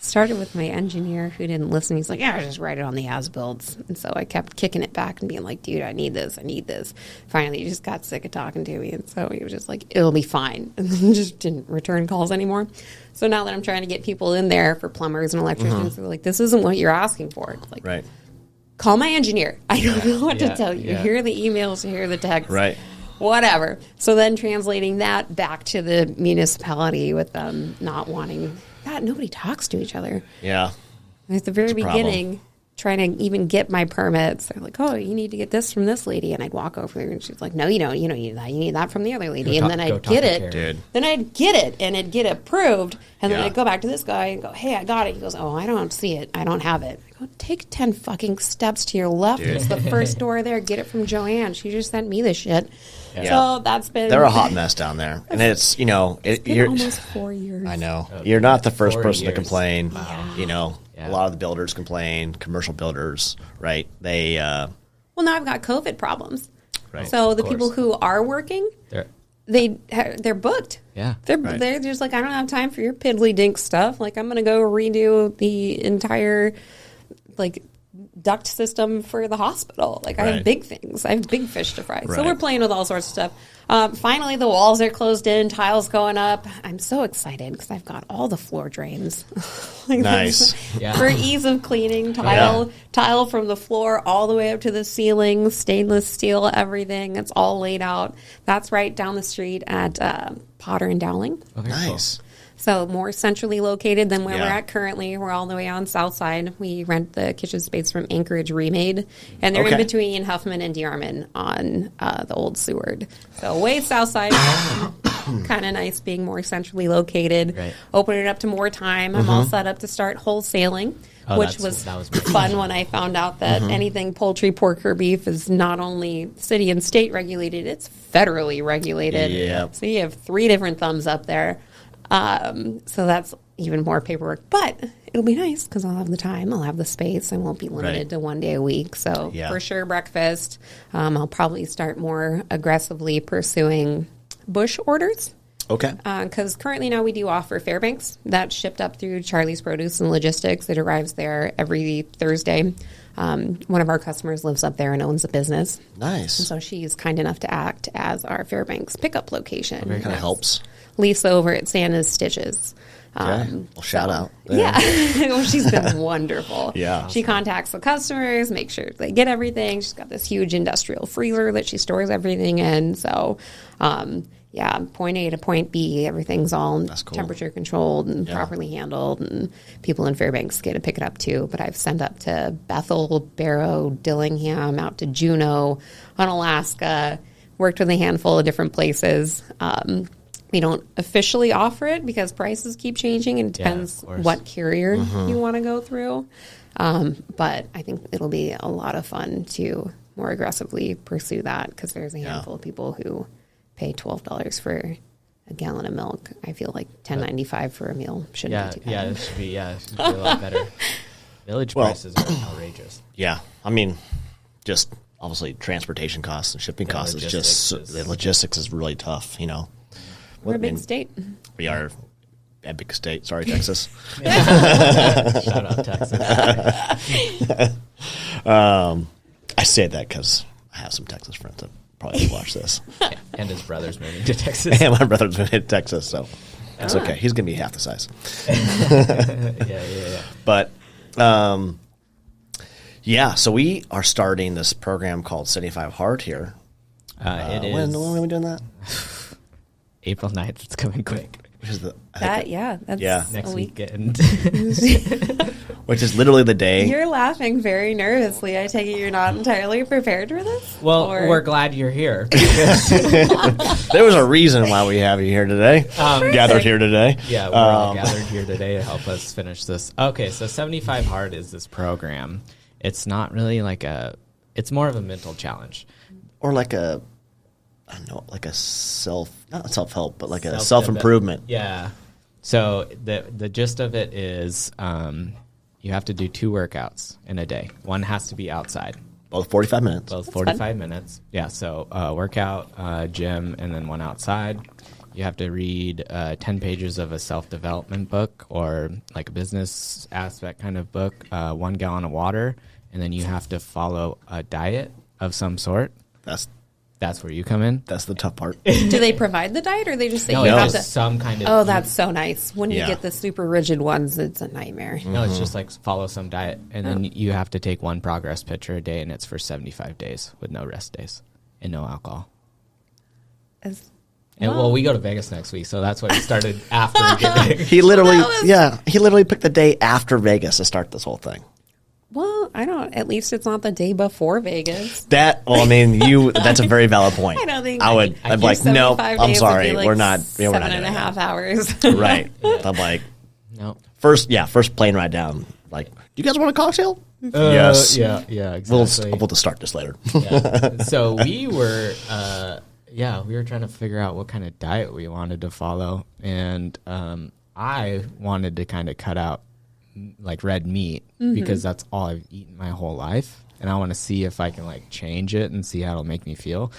[SPEAKER 3] Started with my engineer who didn't listen. He's like, "Yeah, just write it on the as-builds." And so I kept kicking it back and being like, "Dude, I need this. I need this." Finally, he just got sick of talking to me, and so he was just like, "It'll be fine," and then just didn't return calls anymore. So now that I'm trying to get people in there for plumbers and electricians, they're like, "This isn't what you're asking for." It's like,
[SPEAKER 1] Right.
[SPEAKER 3] call my engineer. I don't know what to tell you.
[SPEAKER 2] Yeah.
[SPEAKER 3] Hear the emails, hear the texts.
[SPEAKER 1] Right.
[SPEAKER 3] Whatever. So then translating that back to the municipality with them not wanting that, nobody talks to each other.
[SPEAKER 1] Yeah.
[SPEAKER 3] At the very
[SPEAKER 1] a problem.
[SPEAKER 3] beginning, trying to even get my permits, they're like, "Oh, you need to get this from this lady," and I'd walk over there, and she's like, "No, you don't. You don't need that. You need that from the other lady." And then I'd get it.
[SPEAKER 1] Dude.
[SPEAKER 3] Then I'd get it, and it'd get approved, and then
[SPEAKER 1] Yeah.
[SPEAKER 3] I'd go back to this guy and go, "Hey, I got it." He goes, "Oh, I don't see it. I don't have it." I go, "Take 10 fucking steps to your left.
[SPEAKER 1] Dude.
[SPEAKER 3] It's the first door there. Get it from Joanne. She just sent me this shit."
[SPEAKER 1] Yeah.
[SPEAKER 3] So that's been...
[SPEAKER 1] They're a hot mess down there. And it's,
[SPEAKER 3] been
[SPEAKER 1] you're,
[SPEAKER 3] almost 4 years.
[SPEAKER 1] I know. You're not the first
[SPEAKER 2] 4
[SPEAKER 1] person to
[SPEAKER 2] years.
[SPEAKER 1] complain.
[SPEAKER 2] Wow.
[SPEAKER 1] A lot of the builders complain, commercial builders, right? They,
[SPEAKER 3] Well, now I've got COVID problems.
[SPEAKER 1] Right.
[SPEAKER 3] So the
[SPEAKER 2] Of
[SPEAKER 3] people
[SPEAKER 2] course.
[SPEAKER 3] who are working... they're booked.
[SPEAKER 2] Yeah.
[SPEAKER 1] Right.
[SPEAKER 3] They're just like, "I don't have time for your piddly dink stuff. Like, I'm going to go redo the entire like duct system for the hospital. Like, I
[SPEAKER 1] Right.
[SPEAKER 3] have big things. I have big fish to fry."
[SPEAKER 1] Right.
[SPEAKER 3] So we're playing with all sorts of stuff. Finally, the walls are closed in, tiles going up. I'm so excited because I've got all the floor drains. Like,
[SPEAKER 1] Nice.
[SPEAKER 2] Yeah.
[SPEAKER 3] For ease of cleaning, tile from the floor all the way up to the ceiling, stainless steel, everything. It's all laid out. That's right down the street at Potter and Dowling.
[SPEAKER 2] Okay,
[SPEAKER 1] nice.
[SPEAKER 3] So more centrally located than where
[SPEAKER 1] Yeah.
[SPEAKER 3] we're at currently. We're all the way on South Side. We rent the kitchen space from Anchorage Remade, and they're
[SPEAKER 1] Okay.
[SPEAKER 3] in between Huffman and Dearman on the old Seward. So way South Side, kind of nice being more centrally located.
[SPEAKER 2] Right.
[SPEAKER 3] Opening it up to more time. I'm all set up to start wholesaling,
[SPEAKER 2] Oh,
[SPEAKER 3] which
[SPEAKER 2] that was
[SPEAKER 3] fun when I found out that anything poultry, pork, or beef is not only city and state regulated, it's federally regulated.
[SPEAKER 1] Yep.
[SPEAKER 3] So you have 3 different thumbs up there. So that's even more paperwork, but it'll be nice because I'll have the time, I'll have the space, I won't be limited
[SPEAKER 1] Right.
[SPEAKER 3] to 1 day a week. So
[SPEAKER 1] Yeah.
[SPEAKER 3] for sure, breakfast. I'll probably start more aggressively pursuing bush orders.
[SPEAKER 1] Okay.
[SPEAKER 3] Because currently now we do offer Fairbanks. That's shipped up through Charlie's Produce and Logistics. It arrives there every Thursday. One of our customers lives up there and owns a business.
[SPEAKER 1] Nice.
[SPEAKER 3] So she's kind enough to act as our Fairbanks pickup location.
[SPEAKER 1] Kind of helps.
[SPEAKER 3] Lisa over at Santa's Stitches.
[SPEAKER 1] Okay. Well, shout out.
[SPEAKER 3] Yeah. Well, she's been wonderful.
[SPEAKER 1] Yeah.
[SPEAKER 3] She contacts the customers, makes sure they get everything. She's got this huge industrial freezer that she stores everything in. So, point A to point B, everything's all
[SPEAKER 1] cool.
[SPEAKER 3] temperature controlled and properly handled. And people in Fairbanks get to pick it up too. But I've sent up to Bethel, Barrow, Dillingham, out to Juneau, Unalaska, worked with a handful of different places. We don't officially offer it because prices keep changing and it
[SPEAKER 2] Yeah,
[SPEAKER 3] depends
[SPEAKER 2] of course.
[SPEAKER 3] what carrier you want to go through. But I think it'll be a lot of fun to more aggressively pursue that because there's a handful of people who pay $12 for a gallon of milk. I feel like $10.95 for a meal shouldn't be too bad.
[SPEAKER 2] it should be a lot better. Village prices are outrageous.
[SPEAKER 1] Yeah. I mean, just obviously transportation costs and shipping costs is just, the logistics is really tough,
[SPEAKER 3] We're a big state.
[SPEAKER 1] We are a big state. Sorry, Texas.
[SPEAKER 2] Shout out Texas.
[SPEAKER 1] I say that because I have some Texas friends that probably watch this.
[SPEAKER 2] And his brother's moving to Texas.
[SPEAKER 1] And my brother's been in Texas, so it's okay. He's going to be half the size.
[SPEAKER 2] Yeah.
[SPEAKER 1] But, so we are starting this program called 75 Hard here.
[SPEAKER 2] It is
[SPEAKER 1] When are we doing that?
[SPEAKER 2] April 9th. It's coming quick.
[SPEAKER 1] Which is
[SPEAKER 3] That's
[SPEAKER 2] Next
[SPEAKER 3] a week.
[SPEAKER 2] weekend.
[SPEAKER 1] which is literally the day.
[SPEAKER 3] You're laughing very nervously. I take it you're not entirely prepared for this?
[SPEAKER 2] Well,
[SPEAKER 3] Or-
[SPEAKER 2] we're glad you're here.
[SPEAKER 1] There was a reason why we have you here today. Gathered here today.
[SPEAKER 2] Yeah, we're all gathered here today to help us finish this. Okay, so 75 Hard is this program. It's not really it's more of a mental challenge.
[SPEAKER 1] Or like a, I don't know, like a not self-help, but like a self-improvement.
[SPEAKER 2] Yeah. So the gist of it is you have to do 2 workouts in a day. One has to be outside.
[SPEAKER 1] Both 45 minutes.
[SPEAKER 2] Both 45 minutes. Yeah, so workout, gym, and then one outside. You have to read 10 pages of a self-development book or like a business aspect kind of book, 1 gallon of water, and then you have to follow a diet of some sort. That's where you come in.
[SPEAKER 1] That's the tough part.
[SPEAKER 3] Do they provide the diet, or they just say
[SPEAKER 2] No,
[SPEAKER 3] you have
[SPEAKER 2] it's
[SPEAKER 3] to?
[SPEAKER 2] just some kind of.
[SPEAKER 3] Oh, that's so nice. When you
[SPEAKER 1] Yeah.
[SPEAKER 3] get the super rigid ones, it's a nightmare.
[SPEAKER 2] No, it's just like follow some diet, and then you have to take 1 progress picture a day, and it's for 75 days with no rest days and no alcohol.
[SPEAKER 3] As-
[SPEAKER 2] And well, we go to Vegas next week, so that's what it started after getting.
[SPEAKER 1] He literally,
[SPEAKER 3] that was-
[SPEAKER 1] he literally picked the day after Vegas to start this whole thing.
[SPEAKER 3] Well, I don't. At least it's not the day before Vegas.
[SPEAKER 1] That's a very valid point.
[SPEAKER 3] I don't think
[SPEAKER 1] I'm like, no,
[SPEAKER 3] 75
[SPEAKER 1] I'm
[SPEAKER 3] days would
[SPEAKER 1] sorry,
[SPEAKER 3] be like
[SPEAKER 1] we're not, we're not
[SPEAKER 3] seven
[SPEAKER 1] doing
[SPEAKER 3] and a half
[SPEAKER 1] that.
[SPEAKER 3] hours.
[SPEAKER 1] Right. I'm like,
[SPEAKER 2] No.
[SPEAKER 1] first plane ride down. Like, do you guys want a cocktail? Yes.
[SPEAKER 2] Yeah,
[SPEAKER 1] We'll
[SPEAKER 2] exactly.
[SPEAKER 1] to start this later.
[SPEAKER 2] Yeah. So we were, we were trying to figure out what kind of diet we wanted to follow, and I wanted to kind of cut out like red meat because that's all I've eaten my whole life, and I want to see if I can like change it and see how it'll make me feel.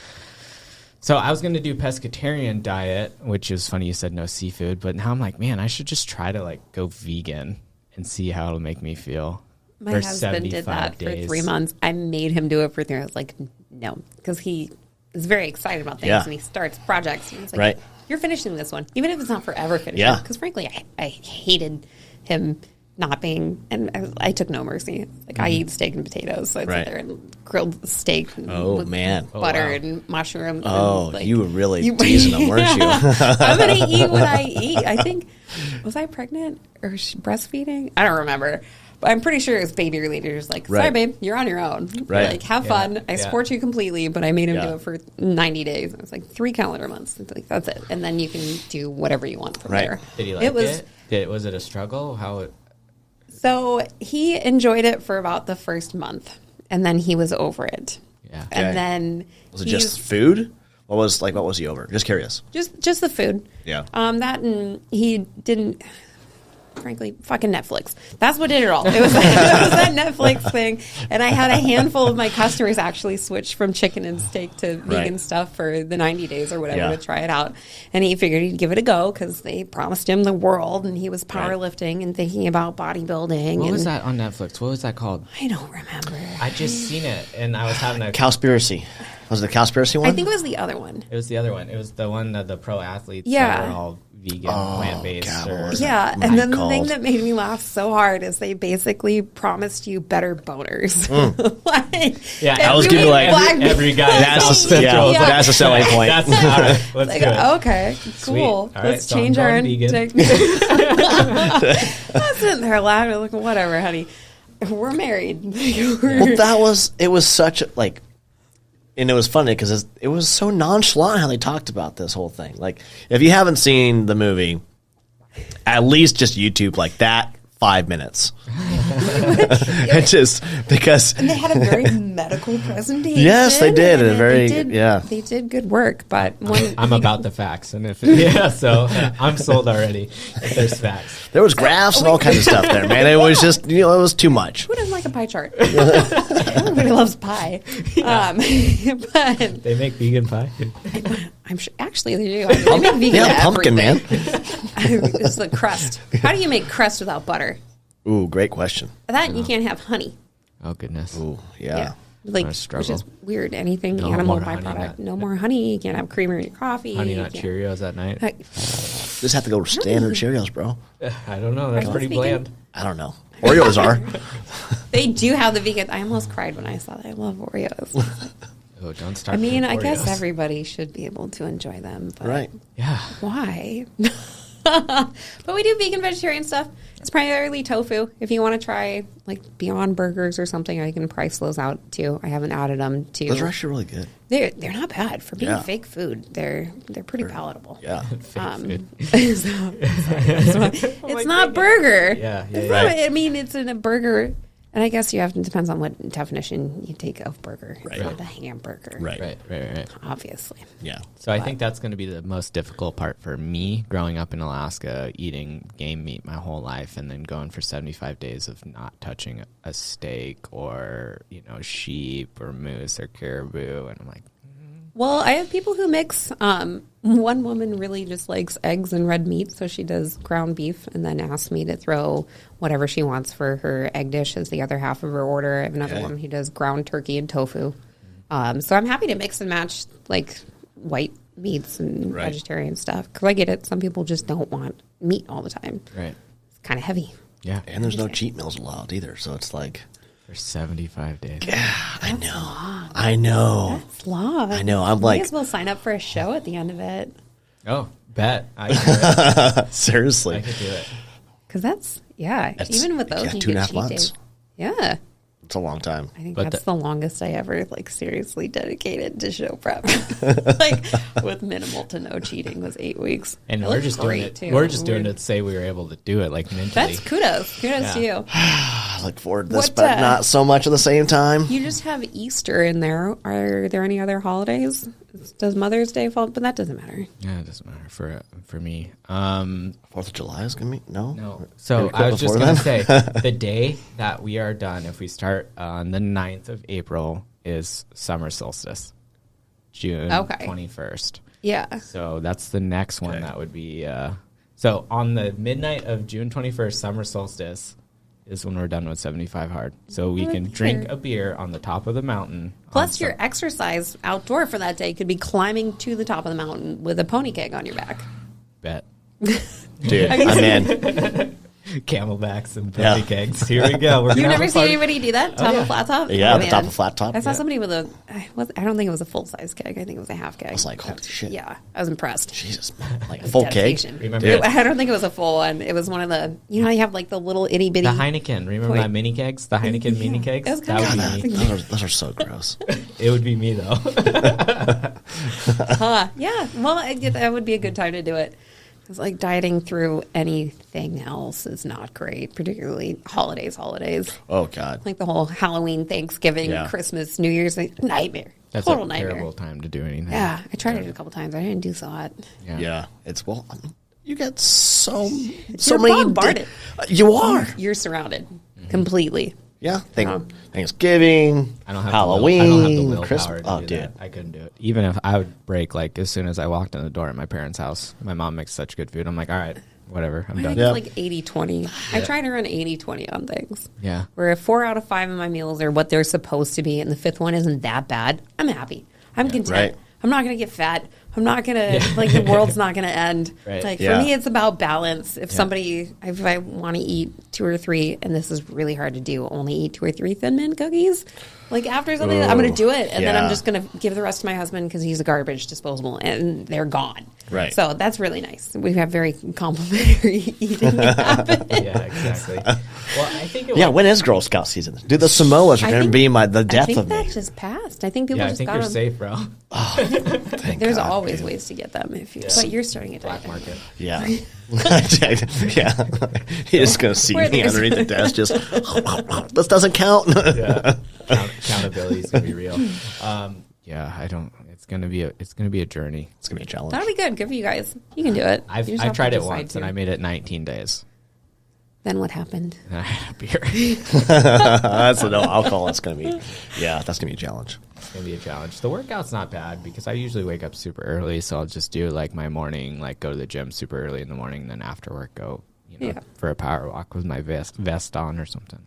[SPEAKER 2] So I was going to do pescatarian diet, which is funny you said no seafood, but now I'm like, man, I should just try to like go vegan and see how it'll make me feel.
[SPEAKER 3] My
[SPEAKER 2] for
[SPEAKER 3] husband did
[SPEAKER 2] 75
[SPEAKER 3] that
[SPEAKER 2] days.
[SPEAKER 3] for 3 months. I made him do it for 3 months. I was like, no, because he is very excited about things
[SPEAKER 1] Yeah.
[SPEAKER 3] and he starts projects. And it's like,
[SPEAKER 1] Right.
[SPEAKER 3] you're finishing this one, even if it's not forever finishing.
[SPEAKER 1] Yeah.
[SPEAKER 3] Because frankly, I hated him not being, and I took no mercy. Like I eat steak and potatoes, so I'd
[SPEAKER 1] Right.
[SPEAKER 3] sit there and grilled steak
[SPEAKER 1] Oh,
[SPEAKER 3] with
[SPEAKER 1] man.
[SPEAKER 3] butter
[SPEAKER 2] wow.
[SPEAKER 3] and mushrooms.
[SPEAKER 1] Oh,
[SPEAKER 3] and, like,
[SPEAKER 1] you were really teasing them, weren't you?
[SPEAKER 3] I'm gonna eat what I eat. I think, was I pregnant or breastfeeding? I don't remember. But I'm pretty sure it was baby related. It was like, sorry,
[SPEAKER 1] Right.
[SPEAKER 3] babe, you're on your own.
[SPEAKER 1] Right.
[SPEAKER 3] Like, have
[SPEAKER 2] Yeah.
[SPEAKER 3] fun. I
[SPEAKER 2] Yeah.
[SPEAKER 3] support you completely, but I made him
[SPEAKER 1] Yeah.
[SPEAKER 3] do it for 90 days. It was like 3 calendar months. It's like, that's it. And then you can do whatever you want from
[SPEAKER 1] Right.
[SPEAKER 3] there.
[SPEAKER 2] Did he like it?
[SPEAKER 3] was,
[SPEAKER 2] Was it a struggle? How it?
[SPEAKER 3] So he enjoyed it for about the first month, and then he was over it.
[SPEAKER 2] Yeah.
[SPEAKER 1] Okay.
[SPEAKER 3] And then
[SPEAKER 1] Was it
[SPEAKER 3] he's-
[SPEAKER 1] just food? What was he over? Just curious.
[SPEAKER 3] just the food.
[SPEAKER 1] Yeah.
[SPEAKER 3] That, and he didn't. Frankly, fucking Netflix. That's what did it all. It was, it was that Netflix thing. And I had a handful of my customers actually switch from chicken and steak to vegan
[SPEAKER 1] Right.
[SPEAKER 3] stuff for the 90 days or whatever
[SPEAKER 1] Yeah.
[SPEAKER 3] to try it out. And he figured he'd give it a go because they promised him the world, and he was powerlifting and thinking about bodybuilding.
[SPEAKER 2] What
[SPEAKER 3] and
[SPEAKER 2] was that on Netflix? What was that called?
[SPEAKER 3] I don't remember.
[SPEAKER 2] I just seen it, and I was having a.
[SPEAKER 1] Cowspiracy. Was it the Cowspiracy one?
[SPEAKER 3] I think it was the other one.
[SPEAKER 2] It was the other one. It was the one that the pro athletes
[SPEAKER 3] Yeah.
[SPEAKER 2] that were all vegan, plant based.
[SPEAKER 1] God,
[SPEAKER 2] Or
[SPEAKER 1] what was
[SPEAKER 3] Yeah,
[SPEAKER 1] My
[SPEAKER 3] and then the
[SPEAKER 1] called.
[SPEAKER 3] thing that made me laugh so hard is they basically promised you better boners. like,
[SPEAKER 2] Yeah,
[SPEAKER 1] I was gonna be like,
[SPEAKER 2] every guy.
[SPEAKER 1] That's
[SPEAKER 2] saw
[SPEAKER 1] a, yeah,
[SPEAKER 2] Central.
[SPEAKER 1] that's a selling point.
[SPEAKER 2] That's all right. Let's
[SPEAKER 3] like,
[SPEAKER 2] do it.
[SPEAKER 3] okay,
[SPEAKER 2] Sweet.
[SPEAKER 3] cool.
[SPEAKER 2] All right,
[SPEAKER 3] Let's
[SPEAKER 2] so I'm
[SPEAKER 3] change our
[SPEAKER 2] going vegan.
[SPEAKER 3] I'm sitting there laughing, like, whatever, honey. We're married.
[SPEAKER 1] Well, it was such a, like, and it was funny because it was so nonchalant how they talked about this whole thing. Like, if you haven't seen the movie, at least just YouTube like that 5 minutes. It just because
[SPEAKER 3] And they had a very medical presentation.
[SPEAKER 1] Yes, they did,
[SPEAKER 3] and
[SPEAKER 1] and very-
[SPEAKER 3] they did,
[SPEAKER 1] yeah.
[SPEAKER 3] They did good work, but when
[SPEAKER 2] I'm about the facts, and if so I'm sold already. If there's facts,
[SPEAKER 1] there was graphs and all kinds of stuff there, man. It was just it was too much.
[SPEAKER 3] who doesn't like a pie chart? Everybody loves pie. But
[SPEAKER 2] they make vegan pie.
[SPEAKER 3] I'm sure, actually, they do. They make vegan
[SPEAKER 1] Yeah, pumpkin man.
[SPEAKER 3] It's the crust. How do you make crust without butter?
[SPEAKER 1] Ooh, great question.
[SPEAKER 3] That you can't have honey.
[SPEAKER 2] Oh goodness.
[SPEAKER 1] Ooh, yeah.
[SPEAKER 3] Like,
[SPEAKER 2] What a
[SPEAKER 3] which
[SPEAKER 2] struggle.
[SPEAKER 3] is weird. Anything
[SPEAKER 2] No
[SPEAKER 3] animal
[SPEAKER 2] more honey
[SPEAKER 3] byproduct.
[SPEAKER 2] nut.
[SPEAKER 3] No more honey. You can't have creamer in your coffee.
[SPEAKER 2] Honey
[SPEAKER 3] You
[SPEAKER 2] Nut
[SPEAKER 3] can't-
[SPEAKER 2] Cheerios at night.
[SPEAKER 3] Like,
[SPEAKER 1] Just have to go standard Cheerios, bro.
[SPEAKER 2] I don't know. That's
[SPEAKER 3] Are
[SPEAKER 2] pretty
[SPEAKER 3] those vegan?
[SPEAKER 2] bland.
[SPEAKER 1] I don't know. Oreos are.
[SPEAKER 3] they do have the vegan. I almost cried when I saw that. I love Oreos.
[SPEAKER 2] Oh, don't start.
[SPEAKER 3] I mean,
[SPEAKER 2] with
[SPEAKER 3] I guess
[SPEAKER 2] Oreos.
[SPEAKER 3] everybody should be able to enjoy them. But
[SPEAKER 1] Right.
[SPEAKER 2] Yeah.
[SPEAKER 3] why? But we do vegan vegetarian stuff. It's primarily tofu. If you want to try like Beyond Burgers or something, I can price those out too. I haven't added them to.
[SPEAKER 1] Those are actually really good.
[SPEAKER 3] They're not bad for being
[SPEAKER 1] Yeah.
[SPEAKER 3] fake food. They're pretty palatable.
[SPEAKER 1] Yeah.
[SPEAKER 3] It's not burger.
[SPEAKER 2] Yeah, yeah,
[SPEAKER 3] It's
[SPEAKER 2] yeah.
[SPEAKER 3] not- I mean, it's in a burger, and I guess you have to. Depends on what definition you take of burger.
[SPEAKER 1] Right.
[SPEAKER 3] It's not a hamburger,
[SPEAKER 1] Right.
[SPEAKER 2] Right.
[SPEAKER 3] Obviously.
[SPEAKER 1] Yeah.
[SPEAKER 2] So I think that's going to be the most difficult part for me growing up in Alaska, eating game meat my whole life, and then going for 75 days of not touching a steak or sheep or moose or caribou, and I'm like,
[SPEAKER 3] Well, I have people who mix. One woman really just likes eggs and red meat, so she does ground beef and then asks me to throw whatever she wants for her egg dish as the other half of her order. I have another woman who does ground turkey and tofu. So I'm happy to mix and match like white meats and vegetarian stuff because I get it. Some people just don't want meat all the time.
[SPEAKER 2] Right.
[SPEAKER 3] It's kind of heavy.
[SPEAKER 2] Yeah.
[SPEAKER 1] And there's no cheat meals allowed either, so it's like,
[SPEAKER 2] For 75 days.
[SPEAKER 1] I know.
[SPEAKER 3] That's long.
[SPEAKER 1] I know. I'm
[SPEAKER 3] Might
[SPEAKER 1] like,
[SPEAKER 3] as well sign up for a show at the end of it
[SPEAKER 2] Oh, bet. I could do it. I
[SPEAKER 1] seriously.
[SPEAKER 2] could do it.
[SPEAKER 3] because that's even with those
[SPEAKER 1] yeah,
[SPEAKER 3] you
[SPEAKER 1] 2.5
[SPEAKER 3] get cheat
[SPEAKER 1] months.
[SPEAKER 3] days. Yeah.
[SPEAKER 1] It's a long time.
[SPEAKER 3] I think
[SPEAKER 2] But
[SPEAKER 3] that's the longest I ever like seriously dedicated to show prep. Like with minimal to no cheating was 8 weeks.
[SPEAKER 2] And
[SPEAKER 3] It
[SPEAKER 2] we're
[SPEAKER 3] looked
[SPEAKER 2] just doing
[SPEAKER 3] great,
[SPEAKER 2] it.
[SPEAKER 3] too.
[SPEAKER 2] We're just doing it to say we were able to do it, like mentally.
[SPEAKER 3] That's kudos. Kudos to you.
[SPEAKER 1] I look forward to this,
[SPEAKER 3] What,
[SPEAKER 1] but not so much at the same time.
[SPEAKER 3] You just have Easter in there. Are there any other holidays? Does Mother's Day fall? But that doesn't matter.
[SPEAKER 2] Yeah, it doesn't matter for me.
[SPEAKER 1] 4th of July is going to be? No.
[SPEAKER 2] No. So
[SPEAKER 1] Maybe quit
[SPEAKER 2] I was just
[SPEAKER 1] before
[SPEAKER 2] going to
[SPEAKER 1] then?
[SPEAKER 2] say, the day that we are done, if we start on the 9th of April, is summer solstice, June
[SPEAKER 3] Okay.
[SPEAKER 2] 21st.
[SPEAKER 3] Yeah.
[SPEAKER 2] So that's the next one
[SPEAKER 1] Okay.
[SPEAKER 2] that would be. So on the midnight of June 21st, summer solstice is when we're done with 75 hard. So we can drink a beer on the top of the mountain.
[SPEAKER 3] Plus, your exercise outdoor for that day could be climbing to the top of the mountain with a pony keg on your back.
[SPEAKER 2] Bet.
[SPEAKER 1] Dude, I'm in.
[SPEAKER 2] Camelbacks and
[SPEAKER 1] Yeah.
[SPEAKER 2] pony kegs. Here we go. We're
[SPEAKER 3] You've
[SPEAKER 2] gonna have
[SPEAKER 3] never
[SPEAKER 2] a
[SPEAKER 3] seen
[SPEAKER 2] party.
[SPEAKER 3] anybody do that? Top of flat top?
[SPEAKER 1] Yeah,
[SPEAKER 3] Oh,
[SPEAKER 1] the top
[SPEAKER 3] man.
[SPEAKER 1] of flat top.
[SPEAKER 3] I saw
[SPEAKER 1] Yeah.
[SPEAKER 3] somebody with I don't think it was a full size keg. I think it was a half keg. I
[SPEAKER 1] was like, holy shit.
[SPEAKER 3] Yeah, I was impressed.
[SPEAKER 1] Jesus, like full cake.
[SPEAKER 3] Dedication.
[SPEAKER 2] Remember
[SPEAKER 1] Dude.
[SPEAKER 3] I don't think it was a full one. It was one of the, you know, you have like the little itty bitty.
[SPEAKER 2] The Heineken. Remember
[SPEAKER 3] Point.
[SPEAKER 2] that mini kegs? The Heineken mini kegs?
[SPEAKER 3] It was
[SPEAKER 2] That
[SPEAKER 3] kinda
[SPEAKER 2] would be
[SPEAKER 3] nice.
[SPEAKER 2] me.
[SPEAKER 1] Those are so gross.
[SPEAKER 2] It would be me though.
[SPEAKER 3] Yeah, well, that would be a good time to do it. It's like dieting through anything else is not great, particularly holidays.
[SPEAKER 1] Oh, God.
[SPEAKER 3] Like the whole Halloween, Thanksgiving,
[SPEAKER 1] Yeah.
[SPEAKER 3] Christmas, New Year's, like, nightmare.
[SPEAKER 2] That's
[SPEAKER 3] Total
[SPEAKER 2] a
[SPEAKER 3] nightmare.
[SPEAKER 2] terrible time to do anything.
[SPEAKER 3] Yeah, I tried it a couple times. I didn't do so hot.
[SPEAKER 1] Yeah. It's, well, I mean, you got so
[SPEAKER 3] You're
[SPEAKER 1] many.
[SPEAKER 3] bombarded.
[SPEAKER 1] You are.
[SPEAKER 3] You're surrounded completely.
[SPEAKER 1] Yeah. Thanksgiving,
[SPEAKER 2] I don't have
[SPEAKER 1] Halloween,
[SPEAKER 2] I don't have the willpower
[SPEAKER 1] Christmas.
[SPEAKER 2] to
[SPEAKER 1] Oh,
[SPEAKER 2] do
[SPEAKER 1] dude.
[SPEAKER 2] that. I couldn't do it. Even if I would break, like as soon as I walked in the door at my parents' house. My mom makes such good food. I'm like, all right, whatever, I'm
[SPEAKER 3] I
[SPEAKER 2] done.
[SPEAKER 3] think
[SPEAKER 1] Yeah.
[SPEAKER 3] it's like 80-20. I try to run 80-20 on things.
[SPEAKER 2] Yeah.
[SPEAKER 3] Where if 4 out of 5 of my meals are what they're supposed to be and the 5th one isn't that bad, I'm happy. I'm content.
[SPEAKER 1] Right.
[SPEAKER 3] I'm not going to get fat. I'm not going to, like, the world's not going to end.
[SPEAKER 2] Right.
[SPEAKER 3] Like,
[SPEAKER 1] Yeah.
[SPEAKER 3] for me, it's about balance. If if I want to eat 2 or 3, and this is really hard to do, only eat 2 or 3 Thin Mint cookies, like, after something, I'm going to do it. And then
[SPEAKER 1] yeah.
[SPEAKER 3] I'm just going to give the rest to my husband because he's a garbage disposable, and they're gone.
[SPEAKER 1] Right.
[SPEAKER 3] So that's really nice. We have very complimentary eating habits.
[SPEAKER 2] Yeah, exactly. Well, I think it
[SPEAKER 1] Yeah,
[SPEAKER 2] would-
[SPEAKER 1] when is Girl Scout season? Dude, the Samoas are
[SPEAKER 3] I
[SPEAKER 1] going to
[SPEAKER 3] think-
[SPEAKER 1] be the
[SPEAKER 3] I
[SPEAKER 1] death
[SPEAKER 3] think
[SPEAKER 1] of
[SPEAKER 3] that
[SPEAKER 1] me.
[SPEAKER 3] just passed. I think people
[SPEAKER 2] Yeah, I
[SPEAKER 3] just
[SPEAKER 2] think
[SPEAKER 3] got
[SPEAKER 2] you're
[SPEAKER 3] them.
[SPEAKER 2] safe, bro.
[SPEAKER 1] Thank
[SPEAKER 3] There's
[SPEAKER 1] God,
[SPEAKER 3] always
[SPEAKER 1] dude.
[SPEAKER 3] ways to get them if you. But you're starting a
[SPEAKER 2] Black
[SPEAKER 3] diet.
[SPEAKER 2] market.
[SPEAKER 1] Yeah. Yeah. He's just going to see
[SPEAKER 3] Where
[SPEAKER 1] me
[SPEAKER 3] there's-
[SPEAKER 1] underneath the desk just, this doesn't count.
[SPEAKER 2] Yeah. Accountability is gonna be real. Yeah, I don't. It's gonna be a journey.
[SPEAKER 1] It's going to be a challenge.
[SPEAKER 3] That'll be good. Good for you guys. You can do it. You just
[SPEAKER 2] I
[SPEAKER 3] have to
[SPEAKER 2] tried it
[SPEAKER 3] decide
[SPEAKER 2] once
[SPEAKER 3] to.
[SPEAKER 2] and I made it 19 days.
[SPEAKER 3] Then what happened?
[SPEAKER 2] And I had a beer.
[SPEAKER 1] That's no alcohol. It's going to be, yeah, that's going to be a challenge.
[SPEAKER 2] It's gonna be a challenge. The workout's not bad because I usually wake up super early, so I'll just do like my morning, like go to the gym super early in the morning, then after work go,
[SPEAKER 3] Yeah.
[SPEAKER 2] for a power walk with my vest on or something.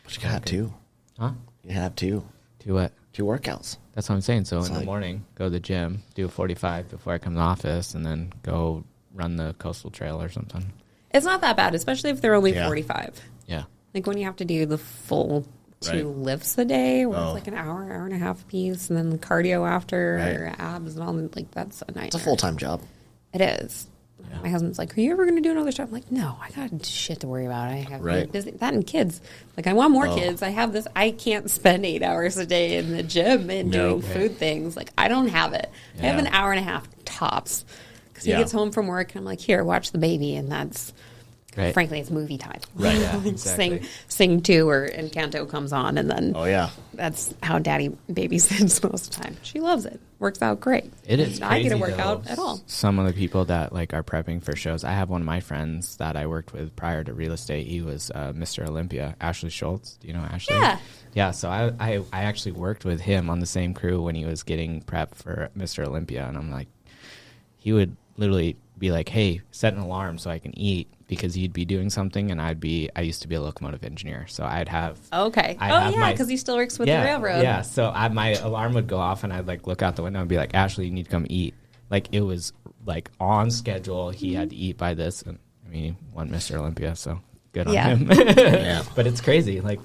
[SPEAKER 1] But you got to have two.
[SPEAKER 2] Huh?
[SPEAKER 1] You have two.
[SPEAKER 2] Do what?
[SPEAKER 1] 2 workouts.
[SPEAKER 2] That's what I'm saying. So in the
[SPEAKER 1] like-
[SPEAKER 2] morning, go to the gym, do a 45 before I come to the office, and then go run the coastal trail or something.
[SPEAKER 3] It's not that bad, especially if they're only
[SPEAKER 1] Yeah.
[SPEAKER 3] 45.
[SPEAKER 2] Yeah.
[SPEAKER 3] Like when you have to do the full 2
[SPEAKER 1] Right.
[SPEAKER 3] lifts a day, where
[SPEAKER 1] Oh.
[SPEAKER 3] it's like an hour and a half piece, and then cardio after,
[SPEAKER 1] Right.
[SPEAKER 3] or abs and all. Like that's a nightmare.
[SPEAKER 1] It's a full-time job.
[SPEAKER 3] It is. My husband's like, "Are you ever going to do another job?" I'm like, "No, I got shit to worry about. I have
[SPEAKER 1] Right.
[SPEAKER 3] that and kids. Like, I want more
[SPEAKER 1] Oh.
[SPEAKER 3] kids. I have this. I can't spend 8 hours a day in the gym and
[SPEAKER 1] Nope.
[SPEAKER 3] doing food things. Like, I don't have it. I have
[SPEAKER 1] Yeah.
[SPEAKER 3] an hour and a half tops because he
[SPEAKER 1] Yeah.
[SPEAKER 3] gets home from work and I'm like, "Here, watch the baby," and that's
[SPEAKER 2] Right.
[SPEAKER 3] frankly, it's movie time.
[SPEAKER 1] Right.
[SPEAKER 2] Yeah, exactly.
[SPEAKER 3] Sing 2 or Encanto comes on, and then
[SPEAKER 1] Oh yeah.
[SPEAKER 3] that's how Daddy babysits most of the time. She loves it. Works out great.
[SPEAKER 2] It is.
[SPEAKER 3] I get to
[SPEAKER 2] crazy,
[SPEAKER 3] work
[SPEAKER 2] though.
[SPEAKER 3] out at all.
[SPEAKER 2] Some of the people that like are prepping for shows. I have one of my friends that I worked with prior to real estate. He was Mr. Olympia, Ashley Schultz. Do you know Ashley?
[SPEAKER 3] Yeah.
[SPEAKER 2] Yeah. So I actually worked with him on the same crew when he was getting prepped for Mr. Olympia, and I'm like, he would literally be like, "Hey, set an alarm so I can eat," because he'd be doing something, and I used to be a locomotive engineer, so I'd have.
[SPEAKER 3] Okay.
[SPEAKER 2] I'd have my-
[SPEAKER 3] because he still works with the railroad.
[SPEAKER 2] Yeah, so my alarm would go off, and I'd like look out the window and be like, "Ashley, you need to come eat." Like it was like on schedule. He had to eat by this, and I mean, he won Mr. Olympia, so good on
[SPEAKER 3] Yeah.
[SPEAKER 2] him.
[SPEAKER 1] Yeah.
[SPEAKER 2] But it's crazy, like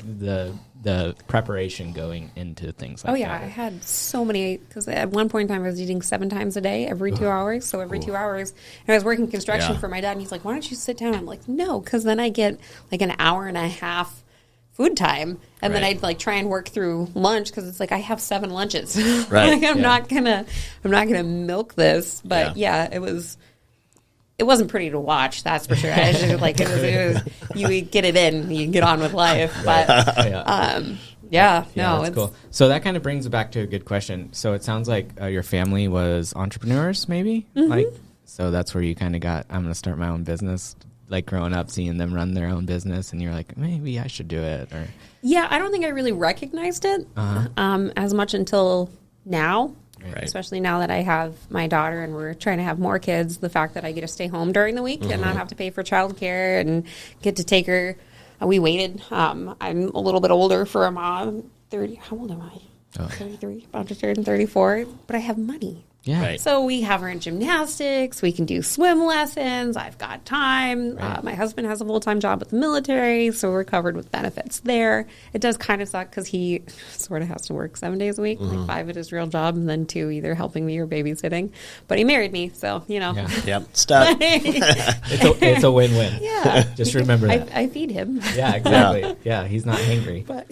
[SPEAKER 2] the preparation going into things like
[SPEAKER 3] Oh, yeah.
[SPEAKER 2] that.
[SPEAKER 3] I had so many, because at one point in time I was eating 7 times a day, every 2 hours. So every 2 hours. And I was working construction
[SPEAKER 1] Yeah.
[SPEAKER 3] for my dad, and he's like, why don't you sit down? I'm like, no, because then I get like an hour and a half food time. And then
[SPEAKER 1] Right.
[SPEAKER 3] I'd like try and work through lunch, because it's like I have 7 lunches.
[SPEAKER 1] Right.
[SPEAKER 3] Like, I'm
[SPEAKER 2] Yeah.
[SPEAKER 3] not gonna milk this. But yeah, it wasn't pretty to watch, that's for sure. I just, like, it was you get it in, you get on with life. But
[SPEAKER 2] Yeah.
[SPEAKER 3] yeah,
[SPEAKER 2] Yeah,
[SPEAKER 3] no,
[SPEAKER 2] that's
[SPEAKER 3] it's
[SPEAKER 2] cool. So that kind of brings it back to a good question. So it sounds like your family was entrepreneurs, maybe?
[SPEAKER 3] Mm-hmm.
[SPEAKER 2] Like, so that's where you kind of got, I'm going to start my own business. Like growing up, seeing them run their own business, and you're like, maybe I should do it. Or
[SPEAKER 3] Yeah, I don't think I really recognized it as much until now.
[SPEAKER 1] Right.
[SPEAKER 3] Especially now that I have my daughter and we're trying to have more kids. The fact that I get to stay home during the week and not have to pay for childcare and get to take her. We waited. I'm a little bit older for a mom. 30. How old am I? 33. About to turn 34. But I have money.
[SPEAKER 2] yeah,
[SPEAKER 1] Right.
[SPEAKER 3] So we have her in gymnastics. We can do swim lessons. I've got time.
[SPEAKER 2] Right.
[SPEAKER 3] My husband has a full-time job with the military, so we're covered with benefits there. It does kind of suck because he sort of has to work 7 days a week, like 5 at his real job, and then 2 either helping me or babysitting. But he married me, so, you know.
[SPEAKER 2] Yeah.
[SPEAKER 1] Yep. Stuck.
[SPEAKER 2] It's a win-win.
[SPEAKER 3] Yeah.
[SPEAKER 2] Just remember that.
[SPEAKER 3] I feed him.
[SPEAKER 2] Yeah, exactly. Yeah, he's not hangry.
[SPEAKER 3] But